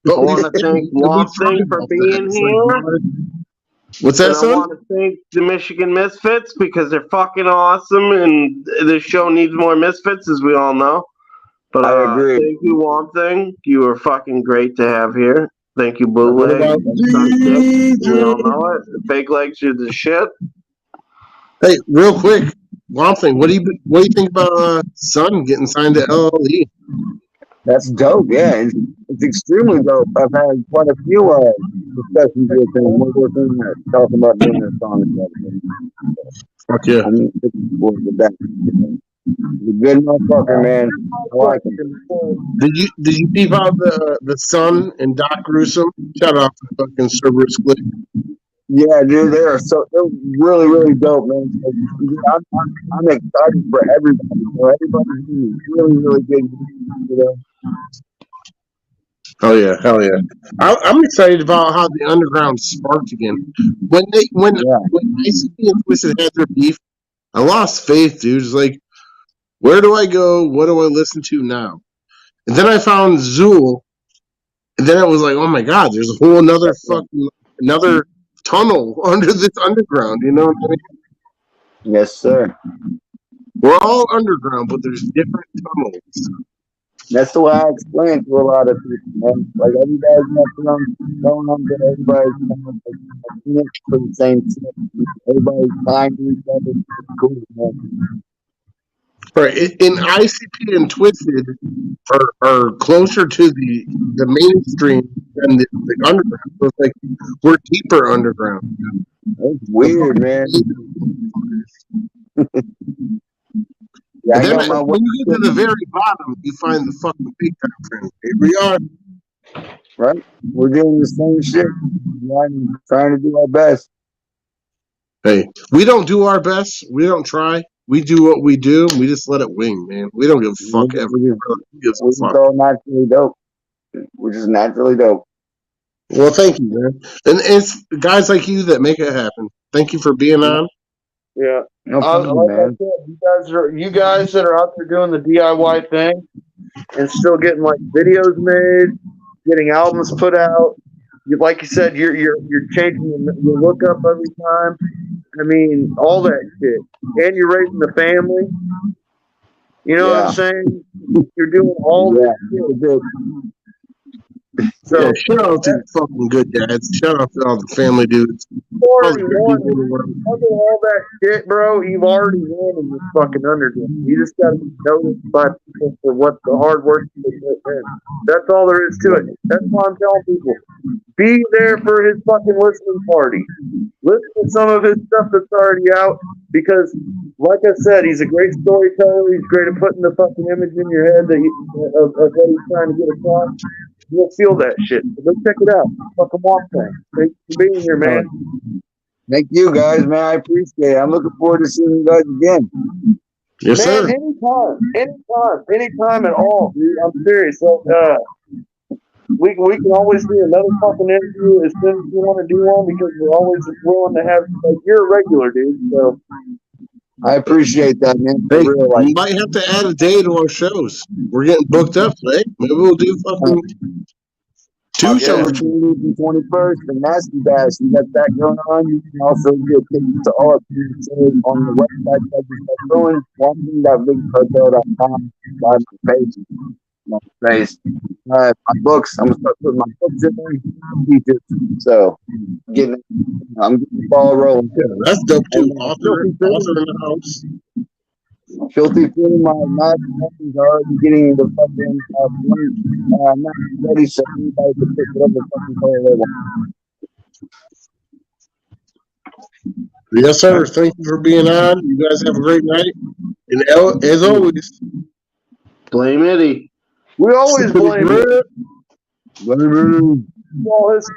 I want to thank WAMPTHIng for being here. What's that, And I son? want to thank the Michigan Misfits because they're fucking awesome, and this show needs more Misfits, as we all know. But I agree. thank you, WAMPTHing. You were fucking great to have here. Thank you, What Bootleg. about We all know it. Fake legs are the shit. Hey, real quick, WAMPTHing. What do you think about Son getting signed to LLE? That's dope. Yeah, it's extremely dope. I've had quite a few discussions with him. We're working talking about doing a song together. Fuck yeah. I'm looking forward to that. He's a good motherfucker, man. I like him. Did you peep out the Son and Doc Gruesome? Shout out to fucking Cerberus Click. Yeah, dude, they're really, really dope, man. I'm excited for everybody. So everybody's doing really, really good. You know? Oh yeah, hell yeah! I'm excited about how the underground sparked again. When ICP and Twisted had their beef, I lost faith, dude. It's like, where do I go? What do I listen to now? And then I found Zool, and then it was like, oh my god, there's a whole another tunnel under this underground. You know what I mean? Yes, sir. We're all underground, but there's different tunnels. That's the way I explain to a lot of people, man. Like everybody's nothing going on, but everybody's kind of for the same shit. Everybody's finding each other. It's cool, man. Right, in ICP and Twisted are closer to the mainstream than the underground. So it's like we're deeper underground. It's weird, man. Yeah, And then when you get to the very bottom, you find the fucking big time friend. Here we are. Right? We're doing the same shit. Trying to do our best. Hey, we don't do our best. We don't try. We do what we do. We just let it wing, man. We don't give a fuck ever. We're just all naturally dope. We're just naturally dope. Well, thank you, man. And it's guys like you that make it happen. Thank you for being on. Yeah. No problem, like I said, you guys that are out there doing the DIY thing and still getting like videos made, getting albums put out. Like you said, you're changing your look up every time. I mean, all that shit, and you're raising the family. You know what I'm saying? You're doing all that shit. So yeah, shout out to fucking good dads. Shout out to all the family dudes. Already won. Under all that shit, bro, you've already won in this fucking underground. You just gotta be noticed by people for what the hard work they put in. That's all there is to it. That's why I'm telling people. Be there for his fucking listening party. Listen to some of his stuff that's already out because, like I said, he's a great storyteller. He's great at putting the fucking image in your head of what he's trying to get across. You'll feel that shit. So go check it out. Fucking WAMPTHIng. Thanks for being here, man. Thank you, guys, man. I appreciate it. I'm looking forward to seeing you guys again. Yes, man, sir. Anytime at all, dude. I'm serious. So, we can always do another fucking interview as soon as you want to do one because we're always willing to have. Like, you're a regular, dude. So. I appreciate that, man. Hey, we might have to add a day to our shows. We're getting booked up today. Maybe we'll do fucking 2 shows. October 20th and 21st, the Nasty Bash. You got that going on. You can also get tickets to all of these on the website that is going, WAMPTHING.BigCartel.com. By my page. My face. My books. I'm gonna start putting my books in there. So I'm getting the ball rolling. Yeah, that's dope too. Author in the house. Filthy Food, my friends are already getting the fucking not ready, so anybody can pick whatever fucking color they want. Yes, sir. Thank you for being on. You guys have a great night. And as always, blame Eddie. We always blame him. Blame him. All his fault.